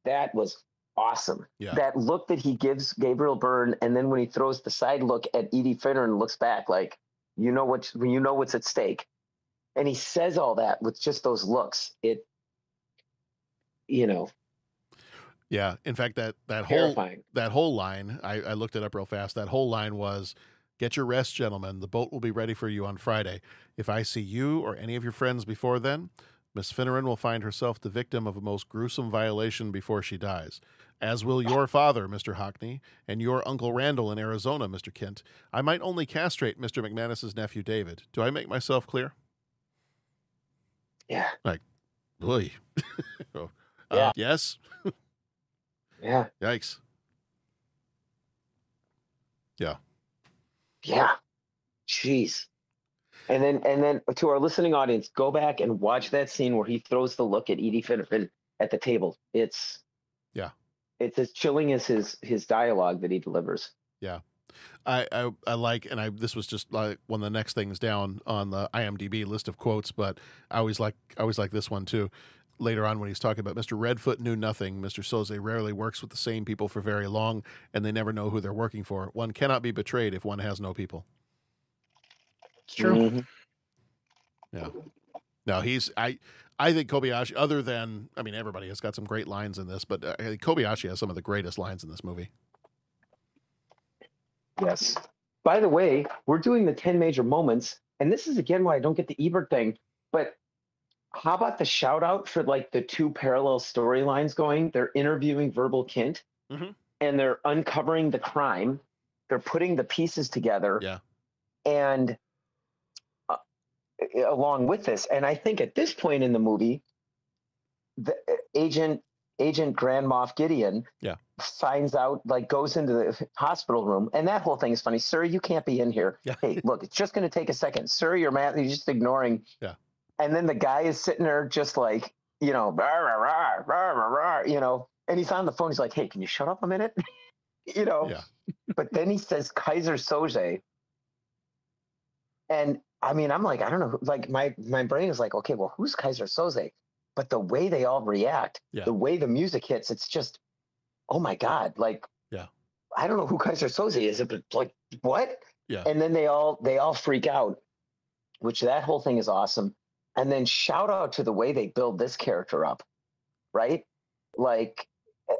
Speaker 3: that was awesome.
Speaker 2: Yeah.
Speaker 3: That look that he gives Gabriel Byrne, and then when he throws the side look at Edie Finner and looks back, like, you know what's at stake. And he says all that with just those looks. It,
Speaker 2: Yeah. In fact, that whole line, I looked it up real fast. That whole line was, "Get your rest, gentlemen. The boat will be ready for you on Friday. If I see you or any of your friends before then, Miss Finneran will find herself the victim of a most gruesome violation before she dies. As will your father, Mr. Hockney, and your Uncle Randall in Arizona, Mr. Kint. I might only castrate Mr. McManus's nephew, David. Do I make myself clear?"
Speaker 3: Yeah.
Speaker 2: Like, boy.
Speaker 3: Yeah.
Speaker 2: Yes.
Speaker 3: Yeah.
Speaker 2: Yikes. Yeah.
Speaker 3: Yeah. Jeez. And then to our listening audience, go back and watch that scene where he throws the look at Edie Finneran at the table. It's as chilling as his dialogue that he delivers.
Speaker 2: Yeah. I like, and this was just like one of the next things down on the IMDb list of quotes, but I always like this one too. Later on when he's talking about Mr. Redfoot knew nothing. Mr. Söze rarely works with the same people for very long, and they never know who they're working for. One cannot be betrayed if one has no people.
Speaker 5: It's true.
Speaker 3: Mm-hmm.
Speaker 2: Yeah. No, I think Kobayashi, other than, I mean, everybody has got some great lines in this, but I think Kobayashi has some of the greatest lines in this movie.
Speaker 3: Yes. By the way, we're doing the 10 major moments, and this is again why I don't get the Ebert thing, but how about the shout out for like the two parallel storylines going? They're interviewing Verbal Kint,
Speaker 2: mm-hmm.
Speaker 3: and they're uncovering the crime. They're putting the pieces together.
Speaker 2: Yeah.
Speaker 3: And along with this, and I think at this point in the movie, the Agent Grand Moff Gideon finds out, like, goes into the hospital room, and that whole thing is funny. Sir, you can't be in here.
Speaker 2: Yeah.
Speaker 3: Hey, look, it's just going to take a second. Sir, you're just ignoring.
Speaker 2: Yeah.
Speaker 3: And then the guy is sitting there just like, rah, rah, rah, rah, rah, rah, and he's on the phone. He's like, hey, can you shut up a minute?
Speaker 2: Yeah.
Speaker 3: But then he says Keyser Söze. And I mean, I'm like, I don't know, like my brain is like, okay, well, who's Keyser Söze? But the way they all react, the way the music hits, it's just, oh my God, like, I don't know who Keyser Söze is, but like, what?
Speaker 2: Yeah.
Speaker 3: And then they all freak out, which that whole thing is awesome. And then shout out to the way they build this character up, right? Like,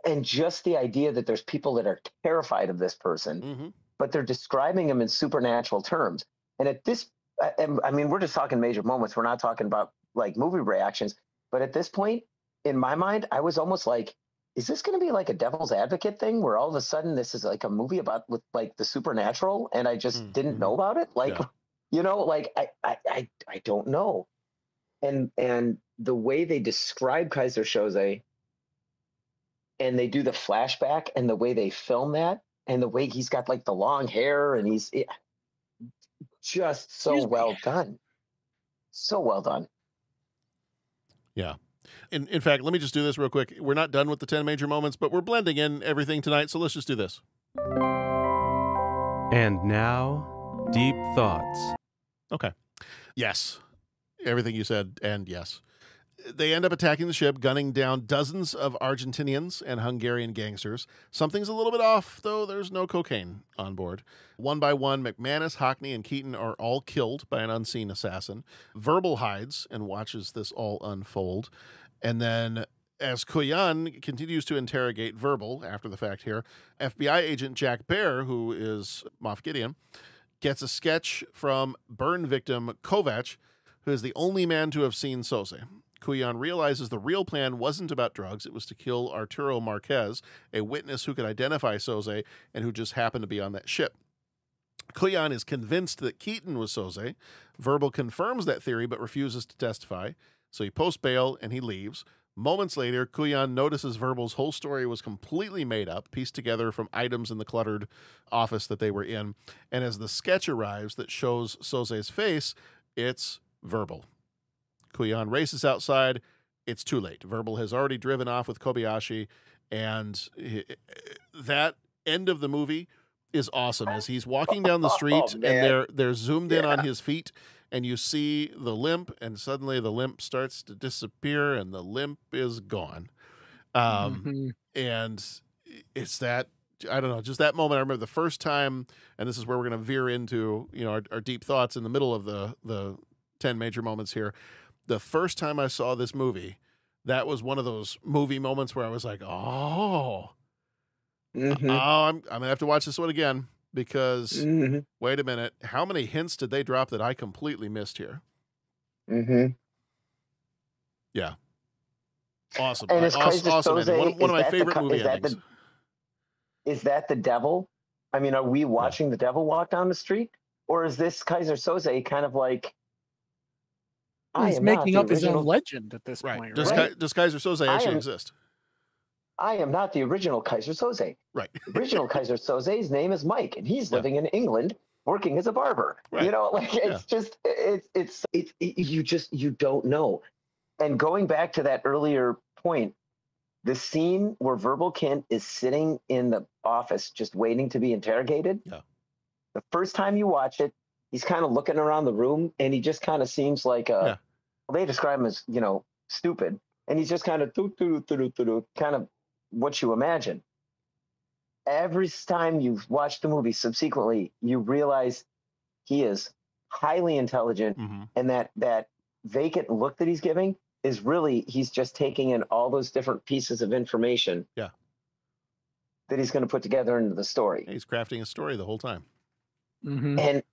Speaker 3: and just the idea that there's people that are terrified of this person,
Speaker 2: mm-hmm.
Speaker 3: but they're describing him in supernatural terms. And at this, I mean, we're just talking major moments. We're not talking about like movie reactions. But at this point, in my mind, I was almost like, is this going to be like a devil's advocate thing where all of a sudden this is like a movie with like the supernatural and I just didn't know about it? Like, like I don't know. And the way they describe Keyser Söze and they do the flashback and the way they film that and the way he's got like the long hair and he's just so well done. So well done.
Speaker 2: Yeah. In fact, let me just do this real quick. We're not done with the 10 major moments, but we're blending in everything tonight. So let's just do this.
Speaker 12: And now, deep thoughts.
Speaker 2: Okay. Yes. Everything you said, and yes. They end up attacking the ship, gunning down dozens of Argentinians and Hungarian gangsters. Something's a little bit off, though there's no cocaine on board. One by one, McManus, Hockney, and Keaton are all killed by an unseen assassin. Verbal hides and watches this all unfold. And then, as Kuyan continues to interrogate Verbal, after the fact here, FBI agent Jack Bear, who is Moff Gideon, gets a sketch from burn victim Kovac, who is the only man to have seen Söze. Kuyan realizes the real plan wasn't about drugs. It was to kill Arturo Marquez, a witness who could identify Söze and who just happened to be on that ship. Kuyan is convinced that Keaton was Söze. Verbal confirms that theory but refuses to testify. So he posts bail and he leaves. Moments later, Kuyan notices Verbal's whole story was completely made up, pieced together from items in the cluttered office that they were in. And as the sketch arrives that shows Söze's face, it's Verbal. Kuyan races outside. It's too late. Verbal has already driven off with Kobayashi, and that end of the movie is awesome as he's walking down the street and they're zoomed in on his feet and you see the limp, and suddenly the limp starts to disappear, and the limp is gone. And it's that, I don't know, just that moment. I remember the first time, and this is where we're going to veer into, you know, our deep thoughts in the middle of the 10 major moments here. The first time I saw this movie, that was one of those movie moments where I was like, oh, I'm going to have to watch this one again, because wait a minute, how many hints did they drop that I completely missed here? Yeah. Awesome.
Speaker 3: And
Speaker 2: Awesome ending. One of my favorite movie endings.
Speaker 3: Is that the devil? I mean, are we watching the devil walk down the street? Or is this Keyser Söze kind of like,
Speaker 5: he's making up his own legend at this point,
Speaker 2: does Keyser Söze actually exist?
Speaker 3: I am not the original Keyser Söze.
Speaker 2: Right.
Speaker 3: The original Keyser Söze's name is Mike, and he's living in England, working as a barber.
Speaker 2: Right.
Speaker 3: You know, like it's just you don't know. And going back to that earlier point, the scene where Verbal Kint is sitting in the office just waiting to be interrogated.
Speaker 2: Yeah.
Speaker 3: The first time you watch it, he's kind of looking around the room, and he just kind of seems like well, they describe him as, you know, stupid, and he's just kind of kind of what you imagine. Every time you watch the movie subsequently, you realize he is highly intelligent, and that vacant look that he's giving is really, he's just taking in all those different pieces of information that he's going to put together into the story.
Speaker 2: He's crafting a story the whole time.
Speaker 3: And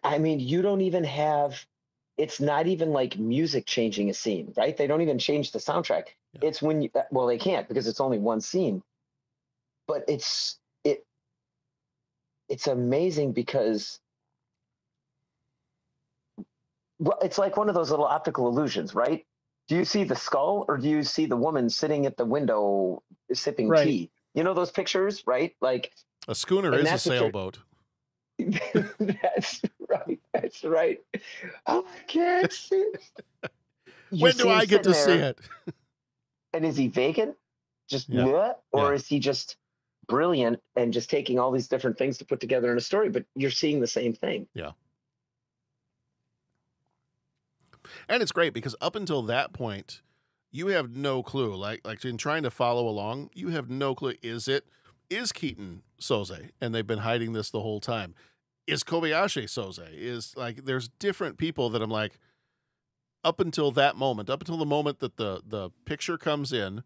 Speaker 3: I mean, you don't even have, it's not even like music changing a scene, right? They don't even change the soundtrack. It's when you, well, they can't, because it's only one scene, but it's amazing because, well, it's like one of those little optical illusions, right? Do you see the skull, or do you see the woman sitting at the window sipping tea? You know those pictures, right? Like
Speaker 2: a schooner is a sailboat.
Speaker 3: That's right. That's right. Oh, I can't see it.
Speaker 2: When do I get to see it?
Speaker 3: And is he vacant? Just or is he just brilliant and just taking all these different things to put together in a story? But you're seeing the same thing.
Speaker 2: Yeah. And it's great because up until that point, you have no clue. Like in trying to follow along, you have no clue. Is Keyser Söze? And they've been hiding this the whole time. Is Kobayashi Söze? Is like, there's different people that I'm like, up until that moment, up until the moment that the picture comes in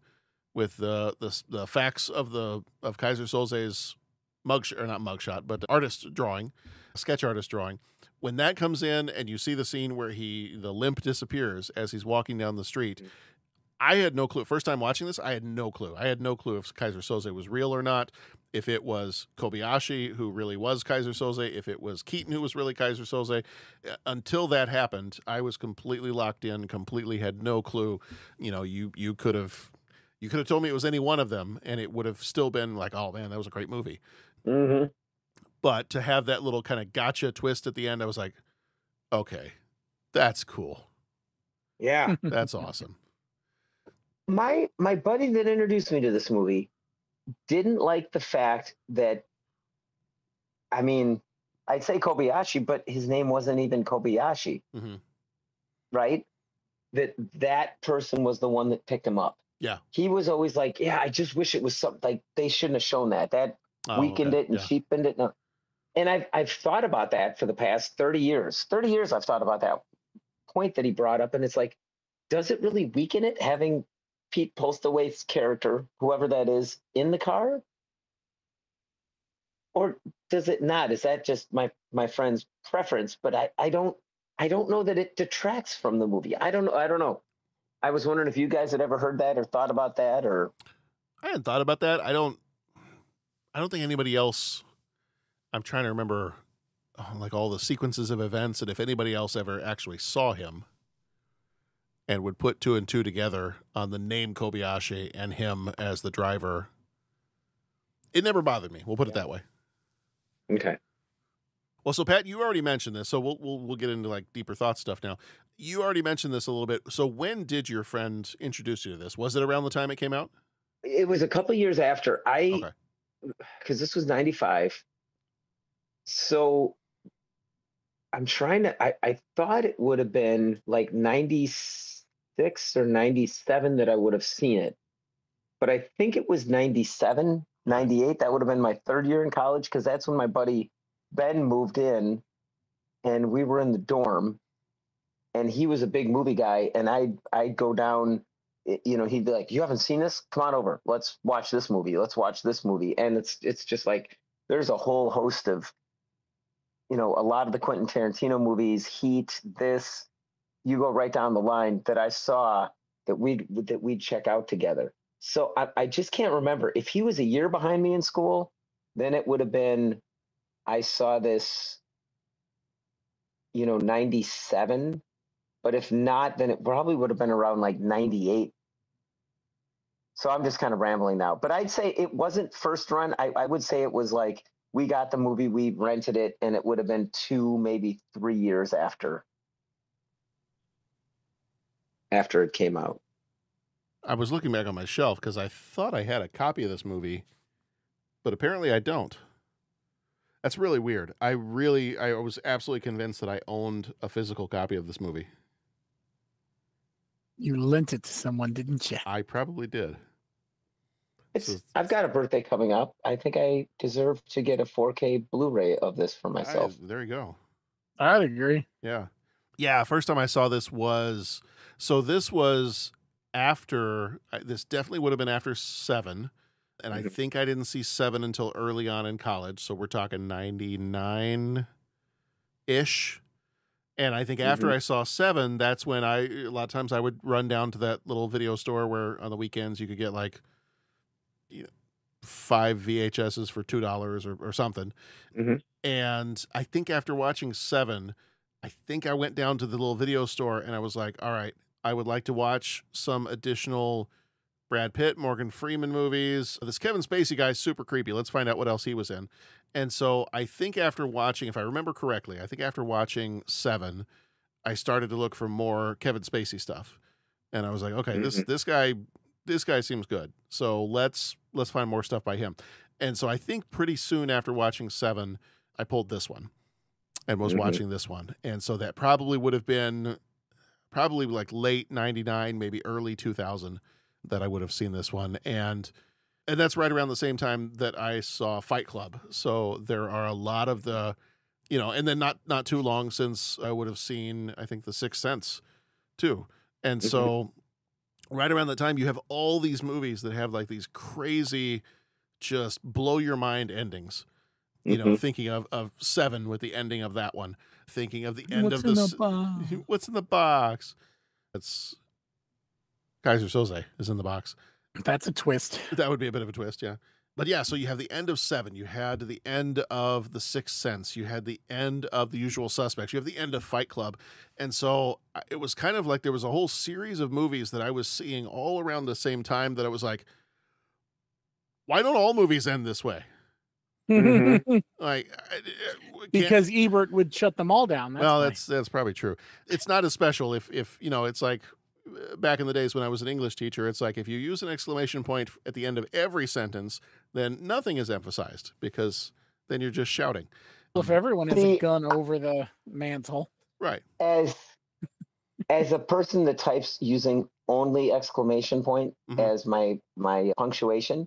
Speaker 2: with the facts of Keyser Söze's not but artist drawing, sketch artist drawing. When that comes in and you see the scene where the limp disappears as he's walking down the street, I had no clue. First time watching this, I had no clue. I had no clue if Keyser Söze was real or not, if it was Kobayashi who really was Keyser Söze, if it was Keaton who was really Keyser Söze. Until that happened, I was completely locked in, completely had no clue. You know, you could have told me it was any one of them, and it would have still been like, oh man, that was a great movie. But to have that little kind of gotcha twist at the end, I was like, okay, that's cool.
Speaker 3: Yeah.
Speaker 2: That's awesome.
Speaker 3: My buddy that introduced me to this movie didn't like the fact that, I mean, I'd say Kobayashi, but his name wasn't even Kobayashi, right? That person was the one that picked him up.
Speaker 2: Yeah.
Speaker 3: He was always like, yeah, I just wish it was something, like they shouldn't have shown that. That weakened it and cheapened it. No. And I've thought about that for the past 30 years. 30 years I've thought about that point that he brought up, and it's like, does it really weaken it having Pete Postlewaite's character, whoever that is, in the car? Or does it not? Is that just my friend's preference? But I don't know that it detracts from the movie. I don't know. I was wondering if you guys had ever heard that or thought about that, or
Speaker 2: I hadn't thought about that. I don't think anybody else. I'm trying to remember like all the sequences of events and if anybody else ever actually saw him and would put two and two together on the name Kobayashi and him as the driver. It never bothered me. We'll put it that way.
Speaker 3: Okay.
Speaker 2: Well, so Pat, you already mentioned this, so we'll get into like deeper thought stuff now. You already mentioned this a little bit. So when did your friend introduce you to this? Was it around the time it came out?
Speaker 3: It was a couple years after. Because this was 95. So I'm trying to, I thought it would have been like 96 or 97 that I would have seen it. But I think it was 97, 98. That would have been my third year in college, because that's when my buddy Ben moved in and we were in the dorm, and he was a big movie guy. And I'd go down, you know, he'd be like, "You haven't seen this? Come on over. Let's watch this movie. Let's watch this movie." And it's just like, there's a whole host of, you know, a lot of the Quentin Tarantino movies, Heat, this, you go right down the line, that I saw that we'd check out together. So I just can't remember. If he was a year behind me in school, then it would have been, I saw this, you know, 97. But if not, then it probably would have been around like 98. So I'm just kind of rambling now. But I'd say it wasn't first run. I would say it was like, we got the movie, we rented it, and it would have been 2, maybe 3 years after it came out.
Speaker 2: I was looking back on my shelf because I thought I had a copy of this movie, but apparently I don't. That's really weird. I was absolutely convinced that I owned a physical copy of this movie.
Speaker 5: You lent it to someone, didn't you?
Speaker 2: I probably did.
Speaker 3: I've got a birthday coming up. I think I deserve to get a 4K Blu-ray of this for myself.
Speaker 2: There you go.
Speaker 5: I'd agree.
Speaker 2: Yeah. Yeah, first time I saw this was after, this definitely would have been after 7, and I think I didn't see 7 until early on in college, so we're talking 99-ish. And I think after I saw 7, that's when a lot of times I would run down to that little video store where on the weekends you could get like, you know, 5 VHSs for $2 or something. And I think after watching 7, I think I went down to the little video store and I was like, all right, I would like to watch some additional Brad Pitt, Morgan Freeman movies. This Kevin Spacey guy's super creepy. Let's find out what else he was in. And so I think after watching, if I remember correctly, I think after watching 7, I started to look for more Kevin Spacey stuff. And I was like, okay, this guy seems good. So let's find more stuff by him. And so I think pretty soon after watching 7, I pulled this one and was watching this one. And so that probably would have been like late 99, maybe early 2000 that I would have seen this one. And that's right around the same time that I saw Fight Club. So there are a lot of the, you know, and then not too long since I would have seen, I think, The Sixth Sense too. And so right around that time, you have all these movies that have like these crazy, just blow your mind endings. You know, thinking of 7 with the ending of that one, thinking of the end of this. What's in the box? It's Keyser Söze is in the box.
Speaker 5: That's a twist.
Speaker 2: That would be a bit of a twist, yeah. But yeah, so you have the end of 7. You had the end of The Sixth Sense. You had the end of The Usual Suspects. You have the end of Fight Club. And so it was kind of like there was a whole series of movies that I was seeing all around the same time that I was like, why don't all movies end this way? Like,
Speaker 5: because Ebert would shut them all down.
Speaker 2: That's probably true. It's not as special if you know, it's like back in the days when I was an English teacher, it's like if you use an exclamation point at the end of every sentence, then nothing is emphasized because then you're just shouting.
Speaker 5: Well, if everyone has a gun over the mantle.
Speaker 2: Right.
Speaker 3: As a person that types using only exclamation point as my punctuation,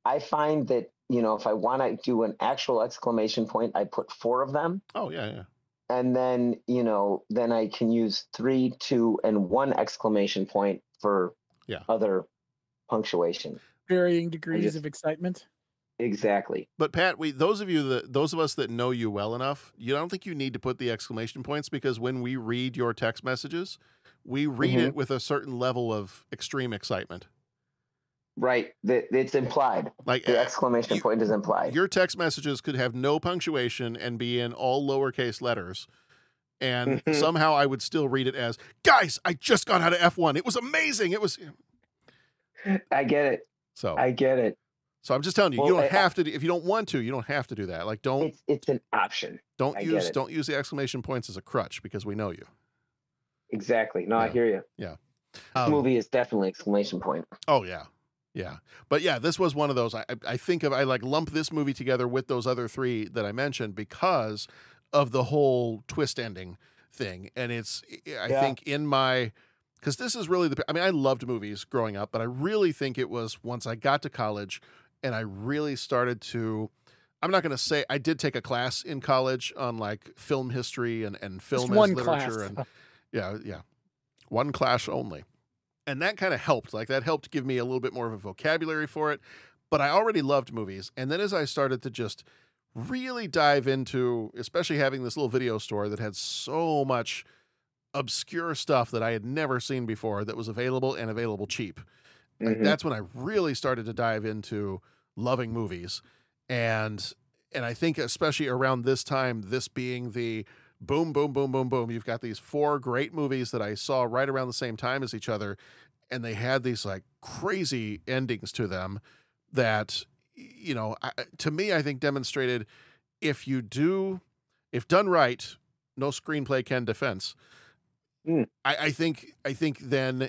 Speaker 3: I find that, you know, if I want to do an actual exclamation point, I put 4 of them.
Speaker 2: Oh, yeah.
Speaker 3: And then, you know, then I can use 3, 2, and 1 exclamation point for other punctuation.
Speaker 5: Varying degrees of excitement.
Speaker 3: Exactly.
Speaker 2: But Pat, those of us that know you well enough, you don't think you need to put the exclamation points, because when we read your text messages, we read it with a certain level of extreme excitement.
Speaker 3: Right. It's implied. Like the exclamation point is implied.
Speaker 2: Your text messages could have no punctuation and be in all lowercase letters. And somehow I would still read it as, guys, I just got out of F1. It was amazing. It was.
Speaker 3: I get it. I get it.
Speaker 2: So I'm just telling you, you don't have to, if you don't want to, you don't have to do that. Like, don't.
Speaker 3: It's an option.
Speaker 2: Don't use the exclamation points as a crutch because we know you.
Speaker 3: Exactly. No, I hear you.
Speaker 2: Yeah.
Speaker 3: This movie is definitely exclamation point.
Speaker 2: Oh, yeah. Yeah. But yeah, this was one of those. I think I like lump this movie together with those other 3 that I mentioned because of the whole twist ending thing. And it's, I think in my, because this is really I mean, I loved movies growing up, but I really think it was once I got to college and I really started to, I'm not going to say, I did take a class in college on like film history and film as literature. And yeah, one class only. And that kind of helped. Like that helped give me a little bit more of a vocabulary for it. But I already loved movies. And then as I started to just really dive into, especially having this little video store that had so much obscure stuff that I had never seen before that was available and available cheap. Like that's when I really started to dive into loving movies. And I think especially around this time, this being the boom, boom, boom, boom, boom, you've got these 4 great movies that I saw right around the same time as each other. And they had these like crazy endings to them that, you know, to me, I think demonstrated if done right, no screenplay can defense. I think then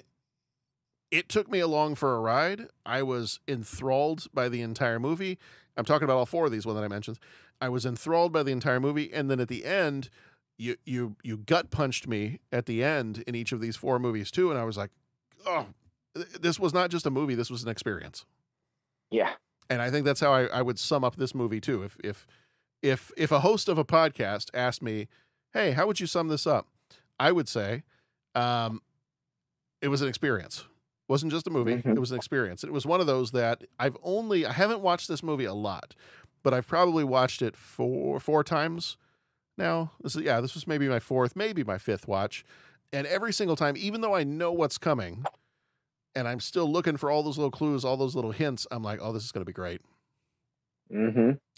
Speaker 2: it took me along for a ride. I was enthralled by the entire movie. I'm talking about all 4 of these one that I mentioned. I was enthralled by the entire movie. And then at the end, you gut punched me at the end in each of these 4 movies too. And I was like, oh, this was not just a movie. This was an experience.
Speaker 3: Yeah.
Speaker 2: And I think that's how I would sum up this movie too. If a host of a podcast asked me, hey, how would you sum this up? I would say, it was an experience. It wasn't just a movie. It was an experience. It was one of those that I haven't watched this movie a lot, but I've probably watched it four times now. This was maybe my 4th, maybe my 5th watch. And every single time, even though I know what's coming and I'm still looking for all those little clues, all those little hints, I'm like, oh, this is going to be great.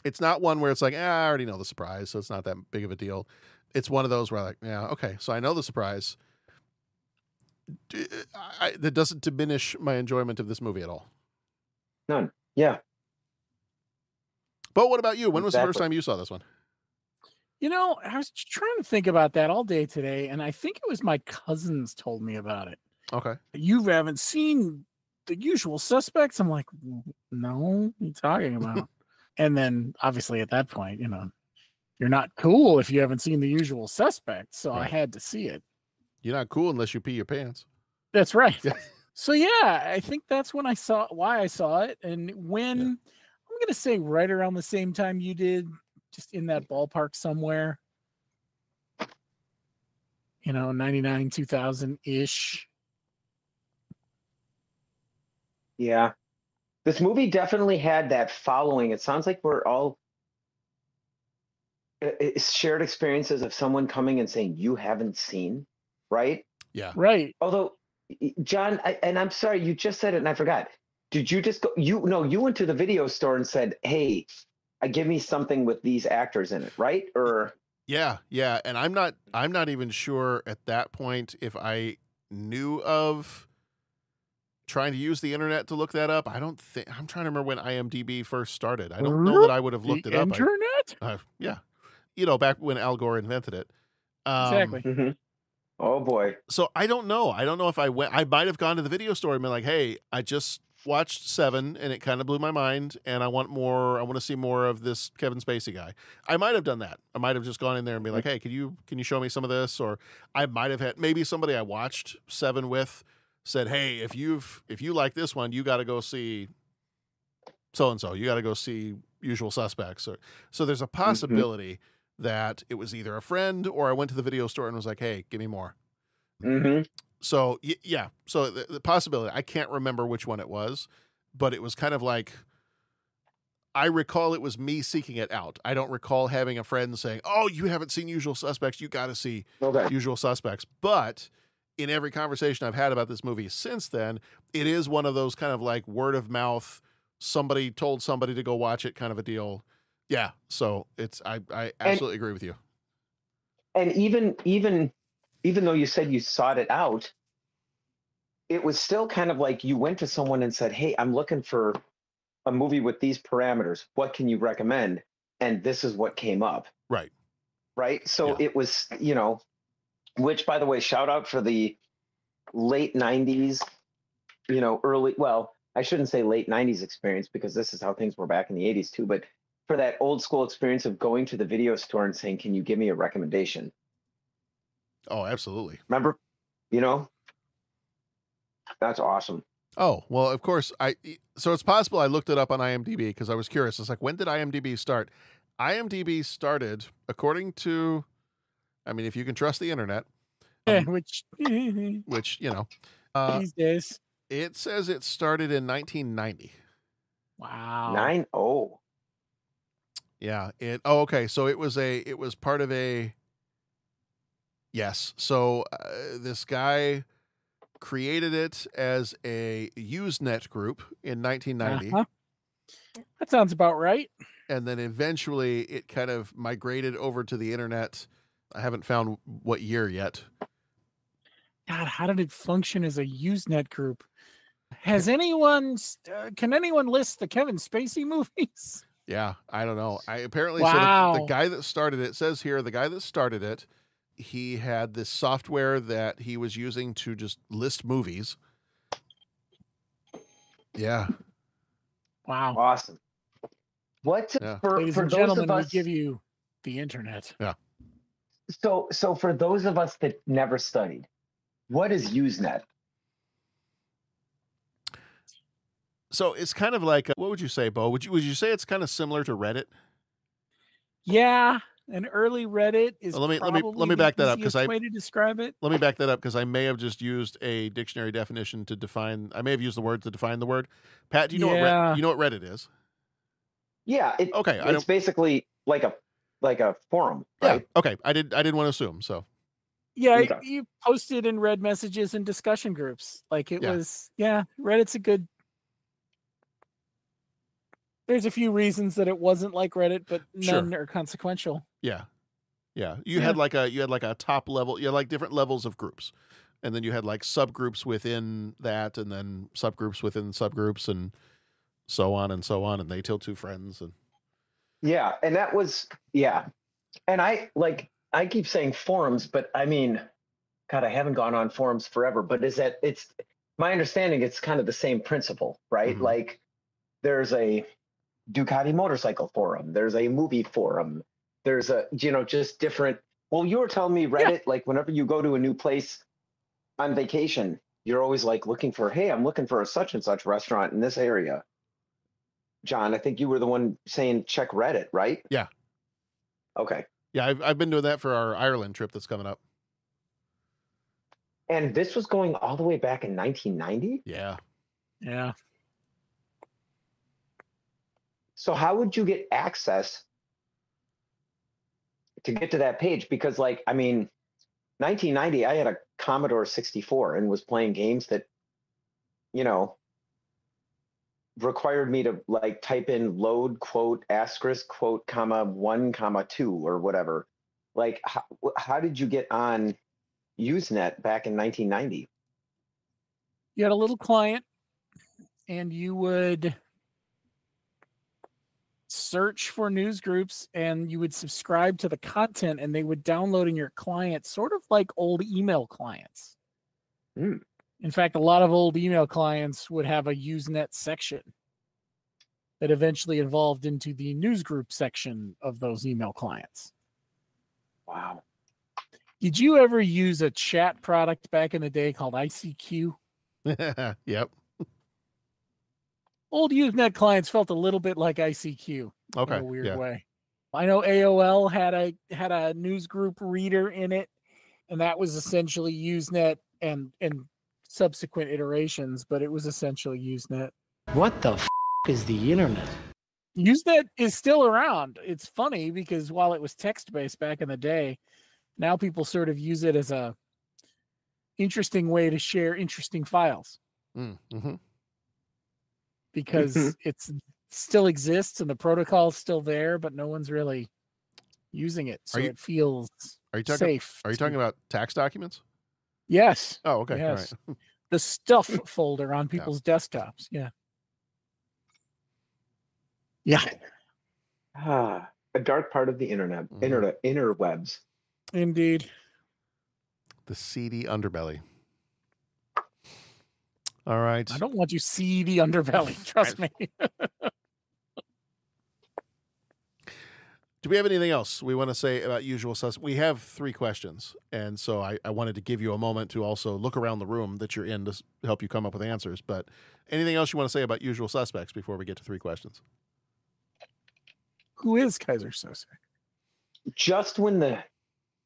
Speaker 2: It's not one where it's like, I already know the surprise, so it's not that big of a deal. It's one of those where I'm like, yeah, okay, so I know the surprise. That doesn't diminish my enjoyment of this movie at all.
Speaker 3: None. Yeah.
Speaker 2: But what about you? When was the first time you saw this one?
Speaker 5: You know, I was trying to think about that all day today, and I think it was my cousins told me about it.
Speaker 2: Okay.
Speaker 5: You haven't seen The Usual Suspects? I'm like, no, what are you talking about? And then obviously at that point, you know, you're not cool if you haven't seen The Usual Suspects. So I had to see it.
Speaker 2: You're not cool unless you pee your pants.
Speaker 5: That's right. Yeah. So yeah, I think that's when why I saw it. And when I'm going to say right around the same time you did, just in that ballpark somewhere, you know, 99, 2000-ish.
Speaker 3: Yeah. This movie definitely had that following. It sounds like we're all shared experiences of someone coming and saying, you haven't seen, right?
Speaker 2: Yeah.
Speaker 5: Right.
Speaker 3: Although, John, and I'm sorry, you just said it and I forgot. Did you just go, you went to the video store and said, hey, give me something with these actors in it, right? Or
Speaker 2: yeah. And I'm not even sure at that point if I knew of trying to use the internet to look that up. I'm trying to remember when IMDb first started. I don't know that I would have looked it up.
Speaker 5: Internet?
Speaker 2: Yeah. You know, back when Al Gore invented it.
Speaker 5: Exactly.
Speaker 3: Oh boy.
Speaker 2: So I don't know. I don't know if I might have gone to the video store and been like, hey, I just watched 7 and it kind of blew my mind and I want to see more of this Kevin Spacey guy. I might have done that. I might have just gone in there and be like, hey, can you show me some of this? Or I might have had maybe somebody I watched 7 with said, hey, if you like this one, you got to go see so-and-so. You got to go see Usual Suspects. So there's a possibility that it was either a friend or I went to the video store and was like, hey, give me more. So yeah. So the possibility, I can't remember which one it was, but it was kind of like, I recall it was me seeking it out. I don't recall having a friend saying, oh, you haven't seen Usual Suspects. You got to see Usual Suspects. But in every conversation I've had about this movie since then, it is one of those kind of like word of mouth, somebody told somebody to go watch it kind of a deal. Yeah. So I absolutely agree with you.
Speaker 3: And even though you said you sought it out, it was still kind of like you went to someone and said, hey, I'm looking for a movie with these parameters. What can you recommend? And this is what came up.
Speaker 2: Right.
Speaker 3: So it was, you know, which, by the way, shout out for the late 90s, you know, I shouldn't say late 90s experience because this is how things were back in the 80s too, but for that old school experience of going to the video store and saying, "Can you give me a recommendation?"
Speaker 2: Oh, absolutely.
Speaker 3: Remember, you know, that's awesome.
Speaker 2: Oh, well, of course. So it's possible I looked it up on IMDb because I was curious. It's like, when did IMDb start? IMDb started, according to, I mean, if you can trust the internet,
Speaker 5: which
Speaker 2: you know,
Speaker 5: these days,
Speaker 2: it says it started in 1990.
Speaker 5: Wow.
Speaker 3: 90.
Speaker 2: Yeah. Okay. So it was part of a, yes. So this guy created it as a Usenet group in 1990.
Speaker 5: That sounds about right.
Speaker 2: And then eventually it kind of migrated over to the internet. I haven't found what year yet.
Speaker 5: God, how did it function as a Usenet group? Has anyone, can anyone list the Kevin Spacey movies?
Speaker 2: Yeah, I don't know. Apparently
Speaker 5: Wow.
Speaker 2: so the guy that started it, says here, the guy that started it, he had this software that he was using to just list movies. Yeah.
Speaker 5: Wow.
Speaker 3: Awesome. What for
Speaker 5: Ladies
Speaker 3: for
Speaker 5: and
Speaker 3: those
Speaker 5: gentlemen,
Speaker 3: of
Speaker 5: we
Speaker 3: us
Speaker 5: give you the internet.
Speaker 2: Yeah.
Speaker 3: So for those of us that never studied, what is Usenet?
Speaker 2: So it's kind of like, what would you say, Bo? Would you say it's kind of similar to Reddit?
Speaker 5: Yeah, an early Reddit is
Speaker 2: let me
Speaker 5: probably
Speaker 2: back
Speaker 5: the
Speaker 2: that up because
Speaker 5: easiest way to describe it.
Speaker 2: Let me back that up because I may have just used a dictionary definition to define. I may have used the word to define the word. Pat, do you know what Reddit is?
Speaker 3: Yeah.
Speaker 2: Okay.
Speaker 3: It's basically like a forum, right?
Speaker 2: Yeah. Okay. I didn't want to assume. So.
Speaker 5: Yeah,
Speaker 3: Okay.
Speaker 5: you posted and read messages and discussion groups. Like it was, Reddit's a good. There's a few reasons that it wasn't like Reddit, but none are consequential.
Speaker 2: Yeah. Yeah. You had like a top level, you had like different levels of groups. And then you had like subgroups within that, and then subgroups within subgroups, and so on and so on. And they till two friends. And
Speaker 3: yeah. And that was, and I keep saying forums, but I mean, God, I haven't gone on forums forever, but it's my understanding, it's kind of the same principle, right?
Speaker 2: Mhm.
Speaker 3: Like there's a Ducati motorcycle forum, there's a movie forum, there's a, just different. Well, you were telling me Reddit, like whenever you go to a new place on vacation, you're always like looking for, hey, I'm looking for a such and such restaurant in this area. John, I think you were the one saying check Reddit, right?
Speaker 2: Yeah.
Speaker 3: Okay.
Speaker 2: Yeah, I've been doing that for our Ireland trip that's coming up.
Speaker 3: And this was going all the way back in 1990?
Speaker 2: Yeah.
Speaker 5: Yeah.
Speaker 3: So how would you get access to get to that page? Because 1990, I had a Commodore 64 and was playing games that, required me to type in load quote asterisk quote comma 1 comma 2 or whatever. Like how did you get on Usenet back in 1990?
Speaker 5: You had a little client and you would search for news groups and you would subscribe to the content and they would download in your client, sort of like old email clients.
Speaker 3: Mm.
Speaker 5: In fact, a lot of old email clients would have a Usenet section that eventually evolved into the news group section of those email clients.
Speaker 3: Wow.
Speaker 5: Did you ever use a chat product back in the day called ICQ?
Speaker 2: Yep.
Speaker 5: Old Usenet clients felt a little bit like ICQ
Speaker 2: Okay.
Speaker 5: in a weird way. I know AOL had a news group reader in it, and that was essentially Usenet and subsequent iterations, but it was essentially Usenet.
Speaker 13: What the is the internet?
Speaker 5: Usenet is still around. It's funny because while it was text-based back in the day, now people sort of use it as a interesting way to share interesting files.
Speaker 2: Mm-hmm.
Speaker 5: Because it's still exists and the protocol is still there, but no one's really using it. So it feels safe.
Speaker 2: Are you talking about tax documents?
Speaker 5: Yes.
Speaker 2: Oh, okay.
Speaker 5: Yes.
Speaker 2: All right.
Speaker 5: The stuff folder on people's desktops. Yeah. Yeah.
Speaker 3: A dark part of the internet, interwebs.
Speaker 5: Indeed.
Speaker 2: The seedy underbelly. All right.
Speaker 5: I don't want you see the underbelly. Trust me.
Speaker 2: Do we have anything else we want to say about usual suspects? We have 3 questions, and so I wanted to give you a moment to also look around the room that you're in to help you come up with answers. But anything else you want to say about usual suspects before we get to 3 questions?
Speaker 5: Who is Keyser Söze?
Speaker 3: Just when the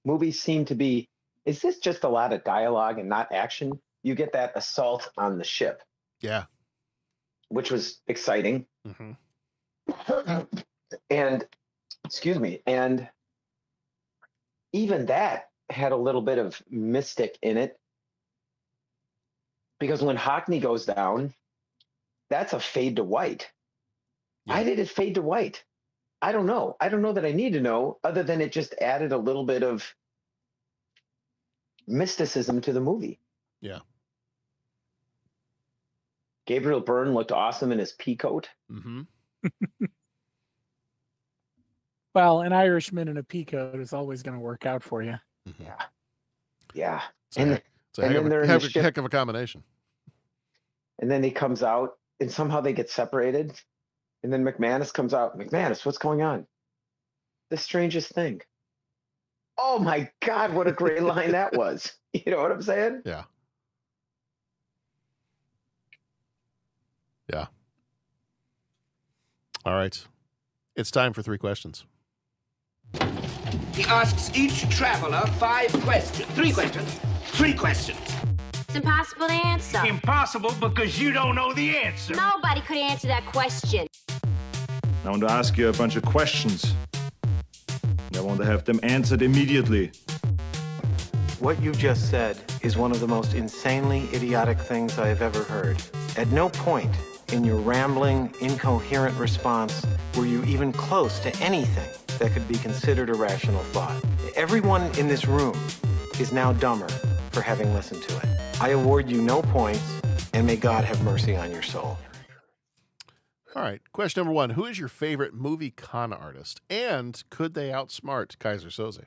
Speaker 3: movies seem to be, is this just a lot of dialogue and not action? You get that assault on the ship.
Speaker 2: Yeah.
Speaker 3: Which was exciting.
Speaker 2: Mm-hmm.
Speaker 3: And excuse me, and even that had a little bit of mystic in it, because when Hockney goes down, that's a fade to white.
Speaker 2: Yeah.
Speaker 3: Why did it fade to white? I don't know. I don't know that I need to know, other than it just added a little bit of mysticism to the movie.
Speaker 2: Yeah.
Speaker 3: Gabriel Byrne looked awesome in his pea coat.
Speaker 2: Mm-hmm.
Speaker 5: Well, an Irishman in a pea coat is always going to work out for you.
Speaker 2: Mm-hmm.
Speaker 3: Yeah. Yeah.
Speaker 2: It's a heck of a combination.
Speaker 3: And then he comes out, and somehow they get separated. And then McManus comes out. McManus, what's going on? The strangest thing. Oh my God, what a great line that was. You know what I'm saying?
Speaker 2: Yeah. Yeah. All right. It's time for 3 questions.
Speaker 14: He asks each traveler 5 questions. 3 questions. 3 questions.
Speaker 15: It's impossible to answer.
Speaker 14: Impossible because you don't know the answer.
Speaker 15: Nobody could answer that question.
Speaker 16: I want to ask you a bunch of questions. I want to have them answered immediately.
Speaker 13: What you just said is one of the most insanely idiotic things I have ever heard. At no point in your rambling, incoherent response were you even close to anything that could be considered a rational thought. Everyone in this room is now dumber for having listened to it. I award you no points, and may God have mercy on your soul.
Speaker 2: All right. Question number 1. Who is your favorite movie con artist? And could they outsmart Keyser Söze?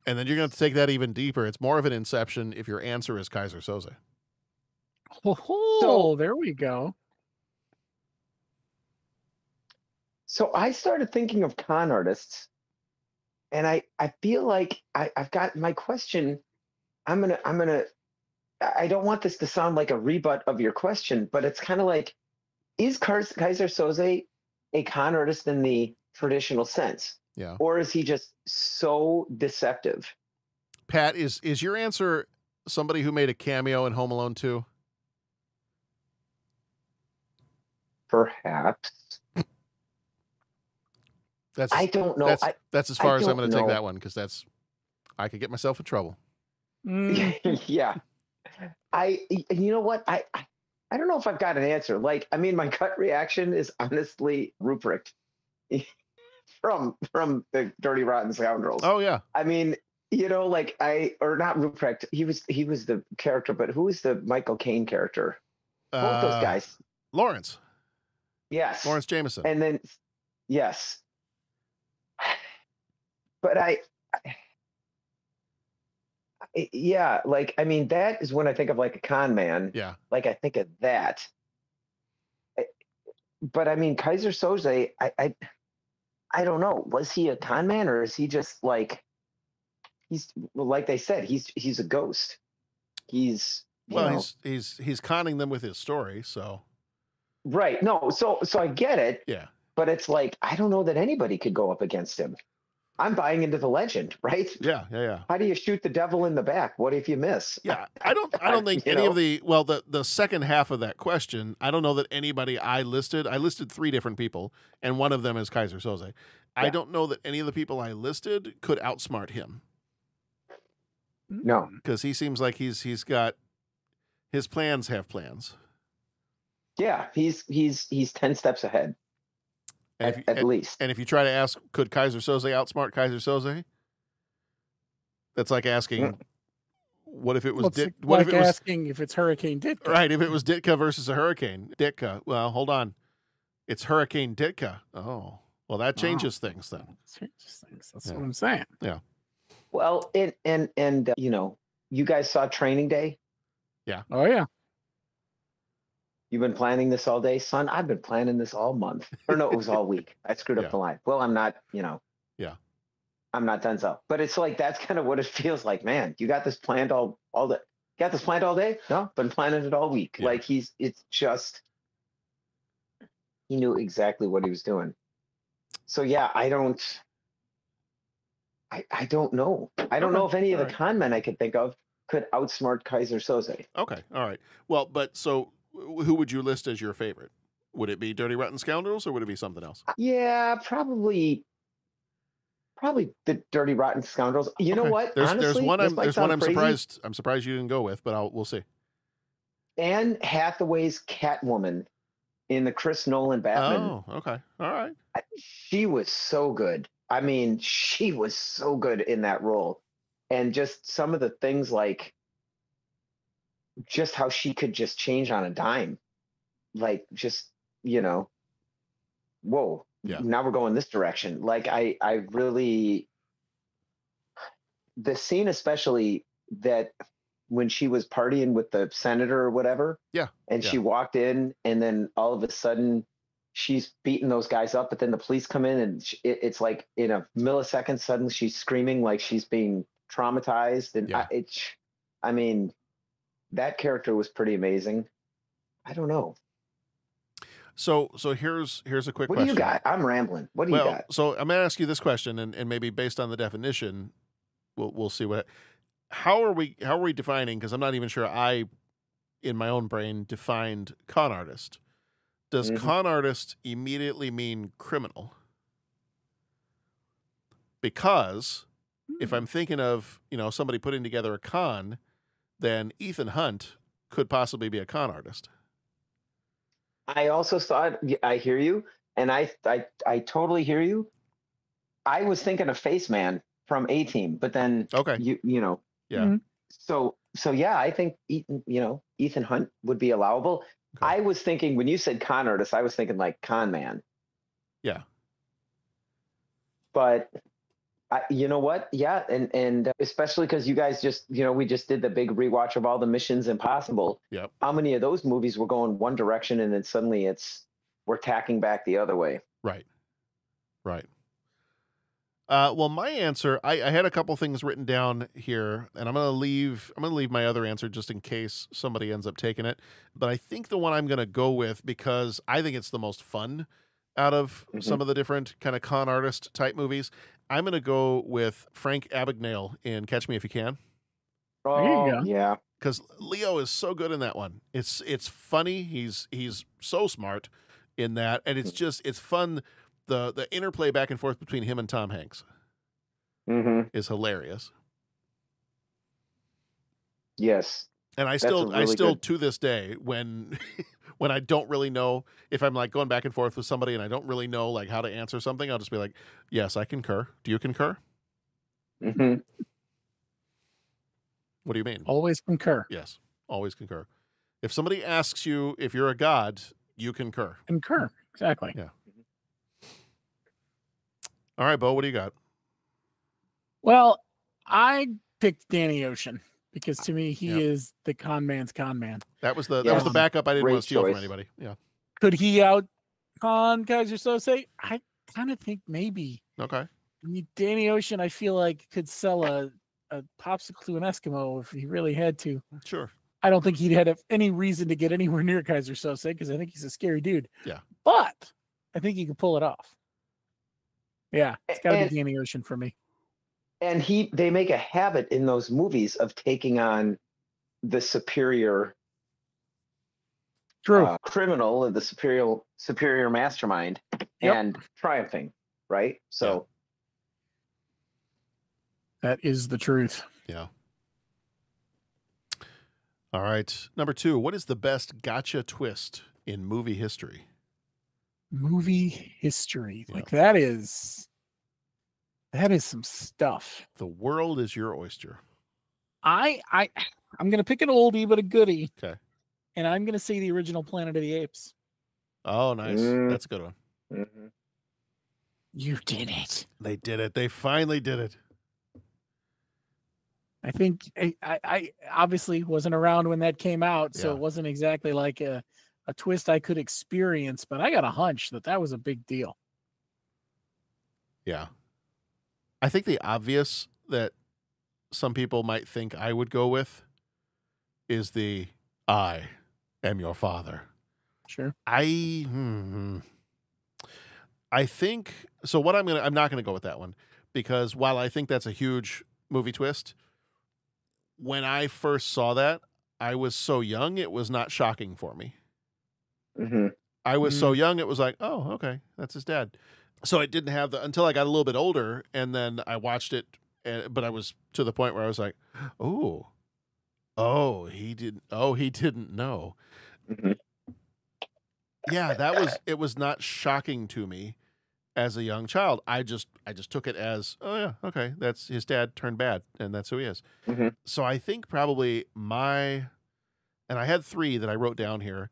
Speaker 2: And then you're going to take that even deeper. It's more of an inception if your answer is Keyser Söze.
Speaker 5: Oh, there we go.
Speaker 3: So I started thinking of con artists, and I feel like I've got my question. I don't want this to sound like a rebut of your question, but it's kind of like, is Keyser Söze a con artist in the traditional sense?
Speaker 2: Yeah.
Speaker 3: Or is he just so deceptive?
Speaker 2: Pat, is your answer somebody who made a cameo in Home Alone 2?
Speaker 3: Perhaps. I don't know.
Speaker 2: That's as far as I'm going to take that one, because I could get myself in trouble.
Speaker 3: Yeah. You know what? I don't know if I've got an answer. Like, I mean, my gut reaction is honestly Ruprecht from the Dirty Rotten Scoundrels.
Speaker 2: Oh yeah.
Speaker 3: I mean, you know, like or not Ruprecht. He was the character, but who is the Michael Caine character? Both those guys.
Speaker 2: Lawrence.
Speaker 3: Yes.
Speaker 2: Lawrence Jameson.
Speaker 3: And then, yes. But yeah, like, I mean, that is when I think of like a con man.
Speaker 2: Yeah.
Speaker 3: Like, I think of that. But I mean, Keyser Söze, I don't know. Was he a con man, or is he just like, like they said, he's a ghost. He's
Speaker 2: conning them with his story. So.
Speaker 3: Right. No. So I get it.
Speaker 2: Yeah.
Speaker 3: But it's like, I don't know that anybody could go up against him. I'm buying into the legend, right?
Speaker 2: Yeah.
Speaker 3: How do you shoot the devil in the back? What if you miss?
Speaker 2: Yeah, I don't think any of the second half of that question, I don't know that anybody I listed 3 different people, and one of them is Keyser Söze. I don't know that any of the people I listed could outsmart him.
Speaker 3: No.
Speaker 2: Because he seems like he's got his plans have plans.
Speaker 3: Yeah, he's 10 steps ahead. At least.
Speaker 2: And if you try to ask, could Keyser Söze outsmart Keyser Söze? That's like asking, what if it was
Speaker 5: asking if it's Hurricane Ditka?
Speaker 2: Right, if it was Ditka versus a hurricane. Ditka. Well, hold on. It's Hurricane Ditka. Oh. Well, that changes things then.
Speaker 5: That's what I'm saying.
Speaker 2: Yeah.
Speaker 3: Well, and you know, you guys saw Training Day?
Speaker 2: Yeah.
Speaker 5: Oh yeah.
Speaker 3: You've been planning this all day, son? I've been planning this all month. Or no, it was all week. I screwed up the line. Well, I'm not, you know.
Speaker 2: Yeah.
Speaker 3: I'm not Denzel. But it's like that's kind of what it feels like, man. You got this planned all the got this planned all day? No, been planning it all week.
Speaker 2: Yeah.
Speaker 3: Like it's just he knew exactly what he was doing. So yeah, I don't know. I don't know if any of the con men I could think of could outsmart Keyser Söze.
Speaker 2: Okay. All right. Well, but so who would you list as your favorite? Would it be Dirty Rotten Scoundrels or would it be something else?
Speaker 3: Yeah, probably the Dirty Rotten Scoundrels. You know what?
Speaker 2: There's
Speaker 3: Honestly,
Speaker 2: one
Speaker 3: this might
Speaker 2: I'm
Speaker 3: sound crazy.
Speaker 2: surprised you didn't go with, but we'll see.
Speaker 3: Anne Hathaway's Catwoman in the Chris Nolan Batman.
Speaker 2: Oh, okay. All right.
Speaker 3: She was so good. I mean, she was so good in that role. And just some of the things like just how she could just change on a dime. Like just, whoa.
Speaker 2: Yeah.
Speaker 3: Now we're going this direction. Like I really the scene especially that when she was partying with the senator or whatever.
Speaker 2: Yeah.
Speaker 3: And she walked in and then all of a sudden she's beating those guys up, but then the police come in and it's like in a millisecond, suddenly she's screaming like she's being traumatized. And I mean, that character was pretty amazing. I don't know.
Speaker 2: So here's a quick question.
Speaker 3: What do you got? I'm rambling. What do you got?
Speaker 2: So I'm going to ask you this question, and maybe based on the definition, we'll see what. How are we defining? Because I'm not even sure I, in my own brain, defined con artist. Does con artist immediately mean criminal? Because if I'm thinking of somebody putting together a con, then Ethan Hunt could possibly be a con artist.
Speaker 3: I also thought, I hear you, and I totally hear you. I was thinking of Face Man from A-Team, but then
Speaker 2: yeah.
Speaker 3: So yeah, I think Ethan Hunt would be allowable. Okay. I was thinking when you said con artist, I was thinking like con man.
Speaker 2: Yeah.
Speaker 3: But you know what? Yeah, and especially because you guys just we just did the big rewatch of all the Missions Impossible.
Speaker 2: Yep.
Speaker 3: How many of those movies were going one direction and then suddenly we're tacking back the other way?
Speaker 2: Right. Well, my answer, I had a couple things written down here, and I'm gonna leave my other answer just in case somebody ends up taking it. But I think the one I'm gonna go with, because I think it's the most fun out of some of the different kind of con artist type movies, I'm gonna go with Frank Abagnale in Catch Me If You Can.
Speaker 3: Oh, yeah.
Speaker 2: Because Leo is so good in that one. It's funny. He's so smart in that, and it's fun. The interplay back and forth between him and Tom Hanks is hilarious.
Speaker 3: Yes.
Speaker 2: And I still to this day, when when I don't really know, if I'm like going back and forth with somebody and I don't really know like how to answer something, I'll just be like, yes, I concur. Do you concur?
Speaker 3: Mm-hmm.
Speaker 2: What do you mean?
Speaker 5: Always concur.
Speaker 2: Yes, always concur. If somebody asks you if you're a god, you concur.
Speaker 5: Concur. Exactly.
Speaker 2: Yeah. All right, Bo, what do you got?
Speaker 5: Well, I picked Danny Ocean because to me he is the con man's con man.
Speaker 2: That was the backup I didn't want to steal from anybody. Yeah.
Speaker 5: Could he out con Keyser Söze? I kind of think maybe.
Speaker 2: Okay.
Speaker 5: I mean, Danny Ocean, I feel like could sell a popsicle to an Eskimo if he really had to.
Speaker 2: Sure.
Speaker 5: I don't think he'd have any reason to get anywhere near Keyser Söze because I think he's a scary dude.
Speaker 2: Yeah.
Speaker 5: But I think he can pull it off. Yeah, it's got to be Danny Ocean for me.
Speaker 3: And they make a habit in those movies of taking on the superior criminal and the superior mastermind and triumphing, right? So
Speaker 5: that is the truth.
Speaker 2: Yeah. All right. Number 2, what is the best gotcha twist in movie history?
Speaker 5: Movie history. Like that is some stuff.
Speaker 2: The world is your oyster.
Speaker 5: I'm gonna pick an oldie but a goodie.
Speaker 2: Okay.
Speaker 5: And I'm gonna say the original Planet of the Apes.
Speaker 2: Oh, nice. That's a good one.
Speaker 3: Mm-hmm.
Speaker 5: You did it.
Speaker 2: They did it. They finally did it.
Speaker 5: I think I obviously wasn't around when that came out, so it wasn't exactly like a twist I could experience, but I got a hunch that was a big deal.
Speaker 2: Yeah. I think the obvious that some people might think I would go with is the I am your father.
Speaker 5: Sure.
Speaker 2: I think so. I'm not gonna go with that one because while I think that's a huge movie twist, when I first saw that, I was so young it was not shocking for me.
Speaker 3: Mm-hmm.
Speaker 2: I was so young it was like, oh, okay, that's his dad. So I didn't have until I got a little bit older, and then I watched it, but I was to the point where I was like, oh, he didn't know.
Speaker 3: Mm-hmm.
Speaker 2: Yeah, it was not shocking to me as a young child. I just took it as, oh yeah, okay, that's his dad turned bad, and that's who he is.
Speaker 3: Mm-hmm.
Speaker 2: So I think probably and I had 3 that I wrote down here.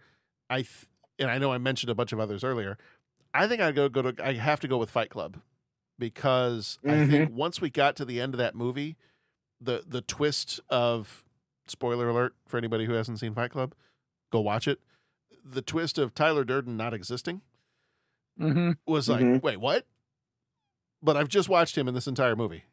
Speaker 2: And I know I mentioned a bunch of others earlier. I think I have to go with Fight Club because I think once we got to the end of that movie, the twist of, spoiler alert for anybody who hasn't seen Fight Club, go watch it. The twist of Tyler Durden not existing was like, wait, what? But I've just watched him in this entire movie.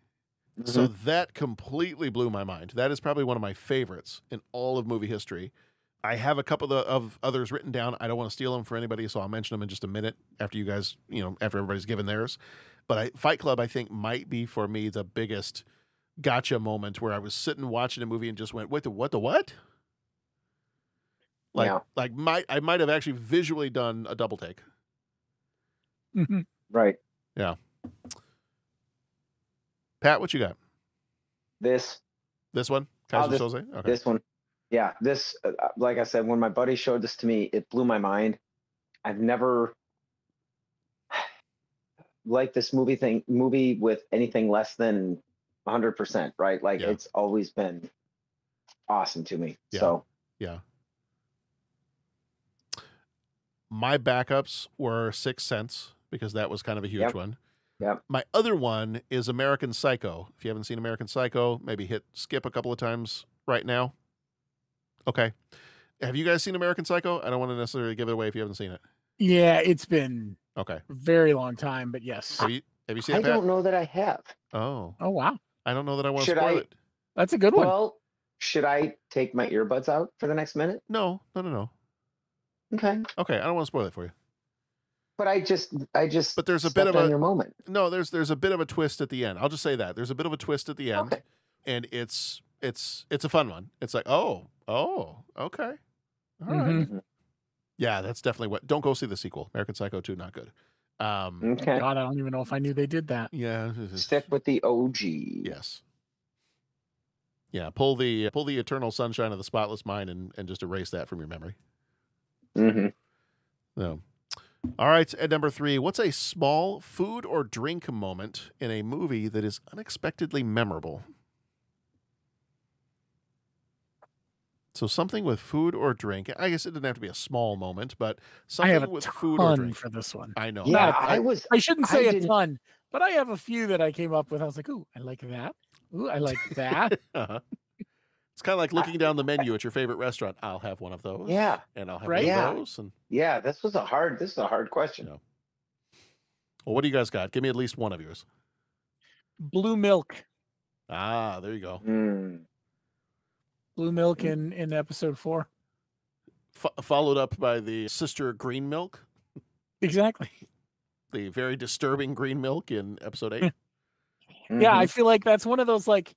Speaker 2: So that completely blew my mind. That is probably one of my favorites in all of movie history. I have a couple of others written down. I don't want to steal them for anybody, so I'll mention them in just a minute after you guys, after everybody's given theirs. But Fight Club, I think, might be for me the biggest gotcha moment where I was sitting watching a movie and just went, wait, the what? I might have actually visually done a double take.
Speaker 3: Right.
Speaker 2: Yeah. Pat, what you got?
Speaker 3: This
Speaker 2: one? Keyser Söze? Okay.
Speaker 3: This one. Yeah, this, like I said, when my buddy showed this to me, it blew my mind. I've never liked this movie with anything less than 100%, right? Like it's always been awesome to me.
Speaker 2: Yeah.
Speaker 3: So
Speaker 2: yeah. My backups were Sixth Sense because that was kind of a huge one.
Speaker 3: Yeah.
Speaker 2: My other one is American Psycho. If you haven't seen American Psycho, maybe hit skip a couple of times right now. Okay. Have you guys seen American Psycho? I don't want to necessarily give it away if you haven't seen it.
Speaker 5: Yeah, it's been
Speaker 2: a
Speaker 5: very long time, but yes.
Speaker 2: Have you seen it,
Speaker 3: I
Speaker 2: Pat?
Speaker 3: don't know that I have.
Speaker 2: Oh.
Speaker 5: Oh, wow.
Speaker 2: I don't know that I want to spoil it.
Speaker 5: That's a good one.
Speaker 3: Well, should I take my earbuds out for the next minute?
Speaker 2: No.
Speaker 3: Okay.
Speaker 2: Okay, I don't want to spoil it for you.
Speaker 3: But I just
Speaker 2: But there's a bit of
Speaker 3: your moment.
Speaker 2: No, there's a bit of a twist at the end. I'll just say that. There's a bit of a twist at the end. Okay. And it's a fun one. It's like, oh, okay. All right. Yeah, that's definitely what. Don't go see the sequel. American Psycho 2, not good.
Speaker 3: Okay.
Speaker 5: God, I don't even know if I knew they did that.
Speaker 2: Yeah.
Speaker 3: Stick with the OG.
Speaker 2: Yes. Yeah, pull the eternal sunshine of the spotless mind and just erase that from your memory. No. All right, at number 3, what's a small food or drink moment in a movie that is unexpectedly memorable? So something with food or drink. I guess it didn't have to be a small moment, but something with food or drink.
Speaker 5: For this one.
Speaker 2: I know.
Speaker 3: Yeah,
Speaker 5: I shouldn't say a ton, but I have a few that I came up with. I was like, ooh, I like that. Ooh, I like that.
Speaker 2: It's kind of like looking down the menu at your favorite restaurant. I'll have one of those.
Speaker 3: Yeah.
Speaker 2: And I'll have one of those. And
Speaker 3: yeah, this is a hard question.
Speaker 2: Well, what do you guys got? Give me at least one of yours.
Speaker 5: Blue milk.
Speaker 2: Ah, there you go.
Speaker 5: Blue milk in episode 4.
Speaker 2: Followed up by the sister green milk.
Speaker 5: Exactly.
Speaker 2: The very disturbing green milk in episode 8.
Speaker 5: Yeah, I feel like that's one of those, like,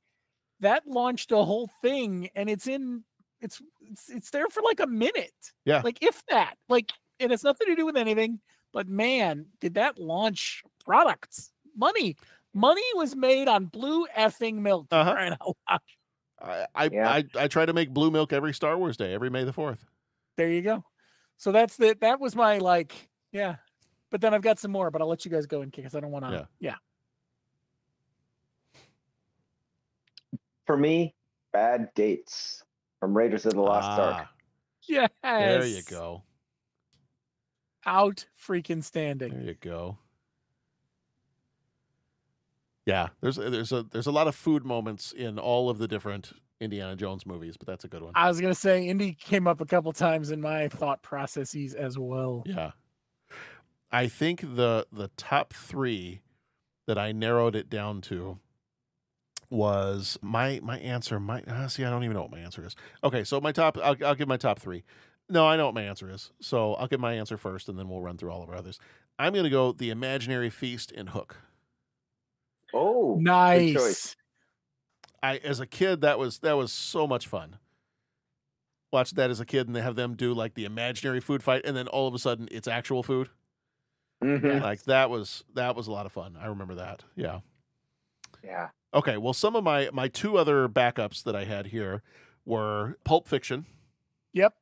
Speaker 5: that launched a whole thing, and it's there for like a minute.
Speaker 2: Yeah.
Speaker 5: Like, if that. Like, it has nothing to do with anything, but man, did that launch products. Money was made on blue effing milk. Right now.
Speaker 2: I try to make blue milk every Star Wars Day, every May the 4th.
Speaker 5: There you go. So that was my, like, yeah. But then I've got some more, but I'll let you guys go in because I don't want to. Yeah.
Speaker 3: For me, Bad Dates from Raiders of the Lost Ark.
Speaker 5: Yes.
Speaker 2: There you go.
Speaker 5: Out freaking standing.
Speaker 2: There you go. Yeah, there's a lot of food moments in all of the different Indiana Jones movies, but that's a good one.
Speaker 5: I was gonna say Indy came up a couple times in my thought processes as well.
Speaker 2: Yeah. I think the top 3 that I narrowed it down to was my answer. See, I don't even know what my answer is. Okay, so my top, I'll give my top three. No, I know what my answer is. So I'll give my answer first, and then we'll run through all of our others. I'm going to go The Imaginary Feast in Hook.
Speaker 3: Oh,
Speaker 5: nice.
Speaker 3: Good choice.
Speaker 2: As a kid, that was so much fun. Watched that as a kid, and they have them do like the imaginary food fight, and then all of a sudden it's actual food.
Speaker 3: Mm-hmm.
Speaker 2: Like that was a lot of fun. I remember that. Yeah.
Speaker 3: Yeah.
Speaker 2: Okay. Well, some of my two other backups that I had here were Pulp Fiction.
Speaker 5: Yep.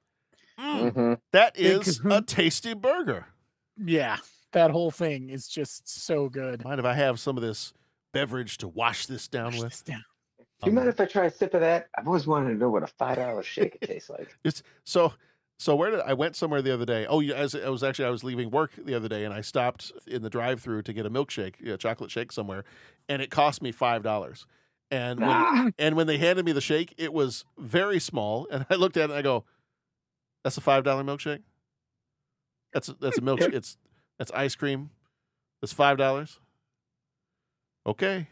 Speaker 3: Mm-hmm.
Speaker 2: That is a tasty burger.
Speaker 5: Yeah. That whole thing is just so good.
Speaker 2: Mind if I have some of this beverage to wash this down with?
Speaker 3: Do you mind if I try a sip of that? I've always wanted to know what a $5 shake it tastes like.
Speaker 2: It's so where I went somewhere the other day. Oh, yeah, I was leaving work the other day, and I stopped in the drive-thru to get a milkshake, a chocolate shake somewhere, and it cost me $5. And when they handed me the shake, it was very small, and I looked at it and I go, "That's a $5 milkshake. That's a milkshake. That's ice cream. That's $5. Okay."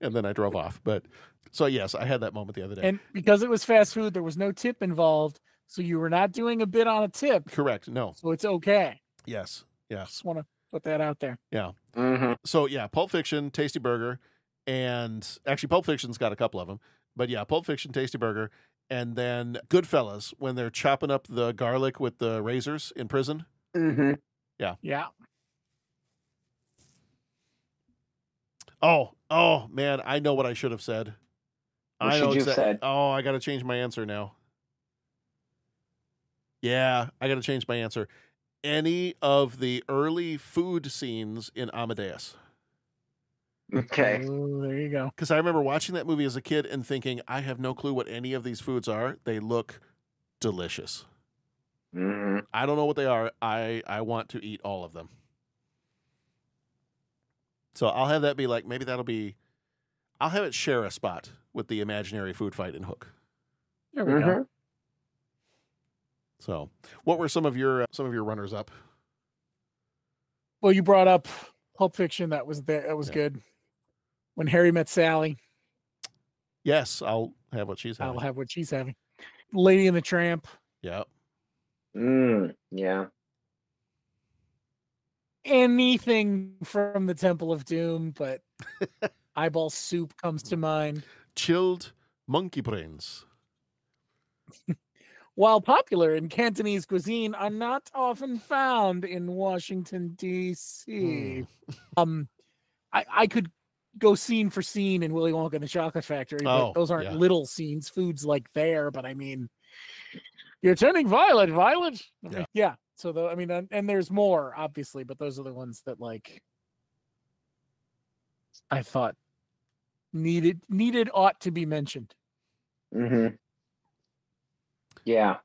Speaker 2: And then I drove off. But so yes, I had that moment the other day.
Speaker 5: And because it was fast food, there was no tip involved. So you were not doing a bid on a tip.
Speaker 2: Correct. No.
Speaker 5: So it's okay.
Speaker 2: Yes. Yeah.
Speaker 5: Just want to put that out there.
Speaker 2: Yeah.
Speaker 3: Mm-hmm.
Speaker 2: So yeah, Pulp Fiction, Tasty Burger, and actually Pulp Fiction's got a couple of them. But yeah, Pulp Fiction, Tasty Burger, and then Goodfellas when they're chopping up the garlic with the razors in prison.
Speaker 3: Mm-hmm.
Speaker 2: Yeah.
Speaker 5: Yeah.
Speaker 2: Oh man, I know what I should have said.
Speaker 3: What should you have said?
Speaker 2: Oh, I got to change my answer now. Yeah, I got to change my answer. Any of the early food scenes in Amadeus.
Speaker 3: Okay.
Speaker 5: Oh, there you go.
Speaker 2: Because I remember watching that movie as a kid and thinking, I have no clue what any of these foods are. They look delicious.
Speaker 3: Mm-hmm.
Speaker 2: I don't know what they are. I want to eat all of them. So I'll have that be like, maybe I'll have it share a spot with the imaginary food fight in Hook.
Speaker 5: There we go.
Speaker 2: So what were some of your runners up?
Speaker 5: Well, you brought up Pulp Fiction. That was good. When Harry Met Sally.
Speaker 2: Yes, I'll have what she's having.
Speaker 5: I'll have what she's having. Lady and the Tramp.
Speaker 2: Yeah.
Speaker 3: Yeah.
Speaker 5: Anything from the Temple of Doom, but eyeball soup comes to mind.
Speaker 2: Chilled monkey brains.
Speaker 5: While popular in Cantonese cuisine, are not often found in Washington, D.C. I could go scene for scene in Willy Wonka and the Chocolate Factory, but those aren't little scenes, foods like there, but I mean, you're turning violet. Yeah. So and there's more, obviously, but those are the ones that I thought needed ought to be mentioned.
Speaker 3: Mm-hmm. Yeah.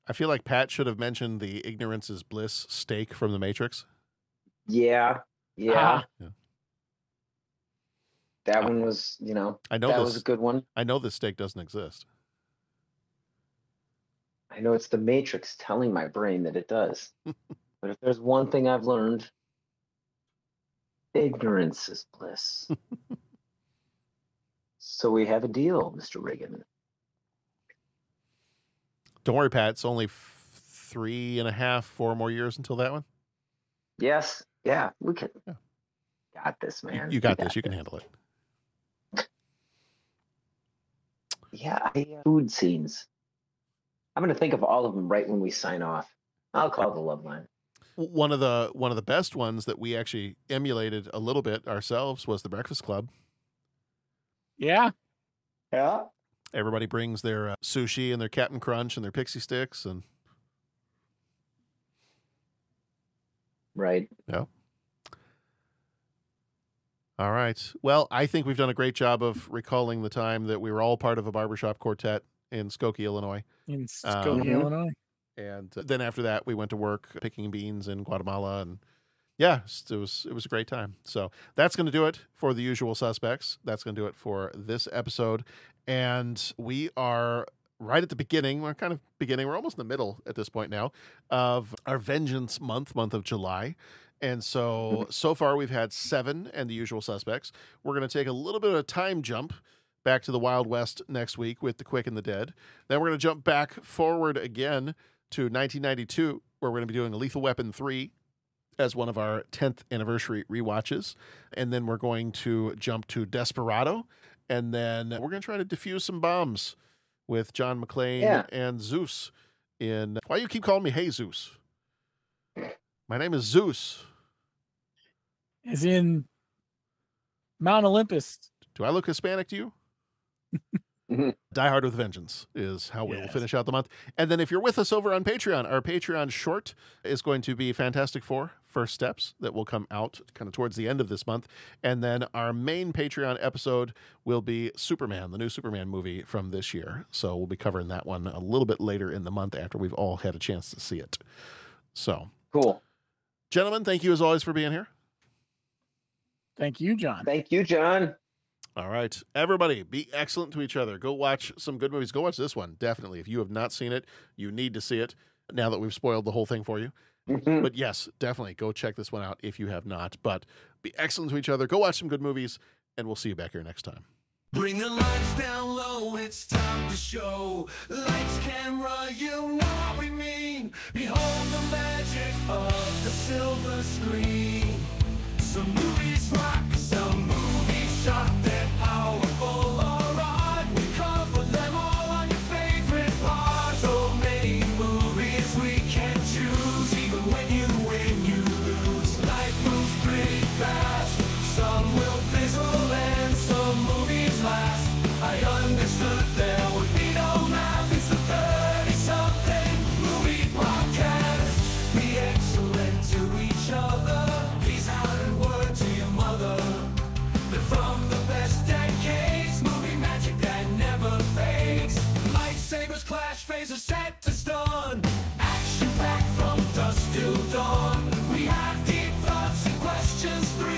Speaker 2: I feel like Pat should have mentioned the ignorance is bliss steak from the Matrix.
Speaker 3: Yeah.
Speaker 2: Yeah.
Speaker 3: That one was,
Speaker 2: I know
Speaker 3: that
Speaker 2: this
Speaker 3: was a good one.
Speaker 2: I know this steak doesn't exist.
Speaker 3: I know it's the Matrix telling my brain that it does. But if there's one thing I've learned, ignorance is bliss. So we have a deal, Mr. Reagan.
Speaker 2: Don't worry, Pat. It's only 3.5, 4 more years until that one.
Speaker 3: Yes. Yeah. We can. Yeah. Got this, man.
Speaker 2: You got this. You can handle it.
Speaker 3: Yeah. Food scenes. I'm going to think of all of them right when we sign off. I'll call the love line.
Speaker 2: One of the best ones that we actually emulated a little bit ourselves was the Breakfast Club.
Speaker 5: Yeah.
Speaker 3: Yeah.
Speaker 2: Everybody brings their sushi and their Captain Crunch and their pixie sticks and.
Speaker 3: Right.
Speaker 2: Yeah. All right. Well, I think we've done a great job of recalling the time that we were all part of a barbershop quartet in Skokie, Illinois.
Speaker 5: In Skokie, Illinois.
Speaker 2: And then after that, we went to work picking beans in Guatemala. And yeah, it was a great time. So that's going to do it for The Usual Suspects. That's going to do it for this episode. And we are right at the beginning. We're almost in the middle at this point now of our Vengeance month of July. And so far we've had 7 and the usual suspects. We're going to take a little bit of a time jump back to the Wild West next week with The Quick and the Dead. Then we're going to jump back forward again to 1992, where we're going to be doing a Lethal Weapon 3 as one of our 10th anniversary rewatches. And then we're going to jump to Desperado. And then we're going to try to defuse some bombs with John McClane and Zeus in... Why do you keep calling me Hey Zeus? My name is Zeus.
Speaker 5: As in Mount Olympus.
Speaker 2: Do I look Hispanic to you? Die Hard with Vengeance is how we will finish out the month. And then if you're with us over on Patreon, our Patreon short is going to be Fantastic Four First Steps that will come out kind of towards the end of this month. And then our main Patreon episode will be Superman, the new Superman movie from this year. So we'll be covering that one a little bit later in the month after we've all had a chance to see it. So
Speaker 3: cool.
Speaker 2: Gentlemen, thank you as always for being here.
Speaker 5: Thank you, John.
Speaker 3: Thank you, John.
Speaker 2: All right. Everybody, be excellent to each other. Go watch some good movies. Go watch this one, definitely. If you have not seen it, you need to see it now that we've spoiled the whole thing for you. But yes, definitely go check this one out if you have not. But be excellent to each other. Go watch some good movies, and we'll see you back here next time.
Speaker 1: Bring the lights down low, it's time to show. Lights, camera, you know what we mean. Behold the magic of the silver screen. Some movies rock, some movies shock. They're powerful, alright. We cover them all on your favorite part. So many movies we can choose. Even when you win, you lose. Life moves pretty fast. Some will fizzle and some movies last. I understood there would be no math. It's the 30-something movie podcast. Be excellent to each other. Peace out and word to your mother. They're from the best decades. Movie magic that never fades. Lightsabers clash, phasers set to stun. Action packed from dusk till dawn. We have deep thoughts and questions through.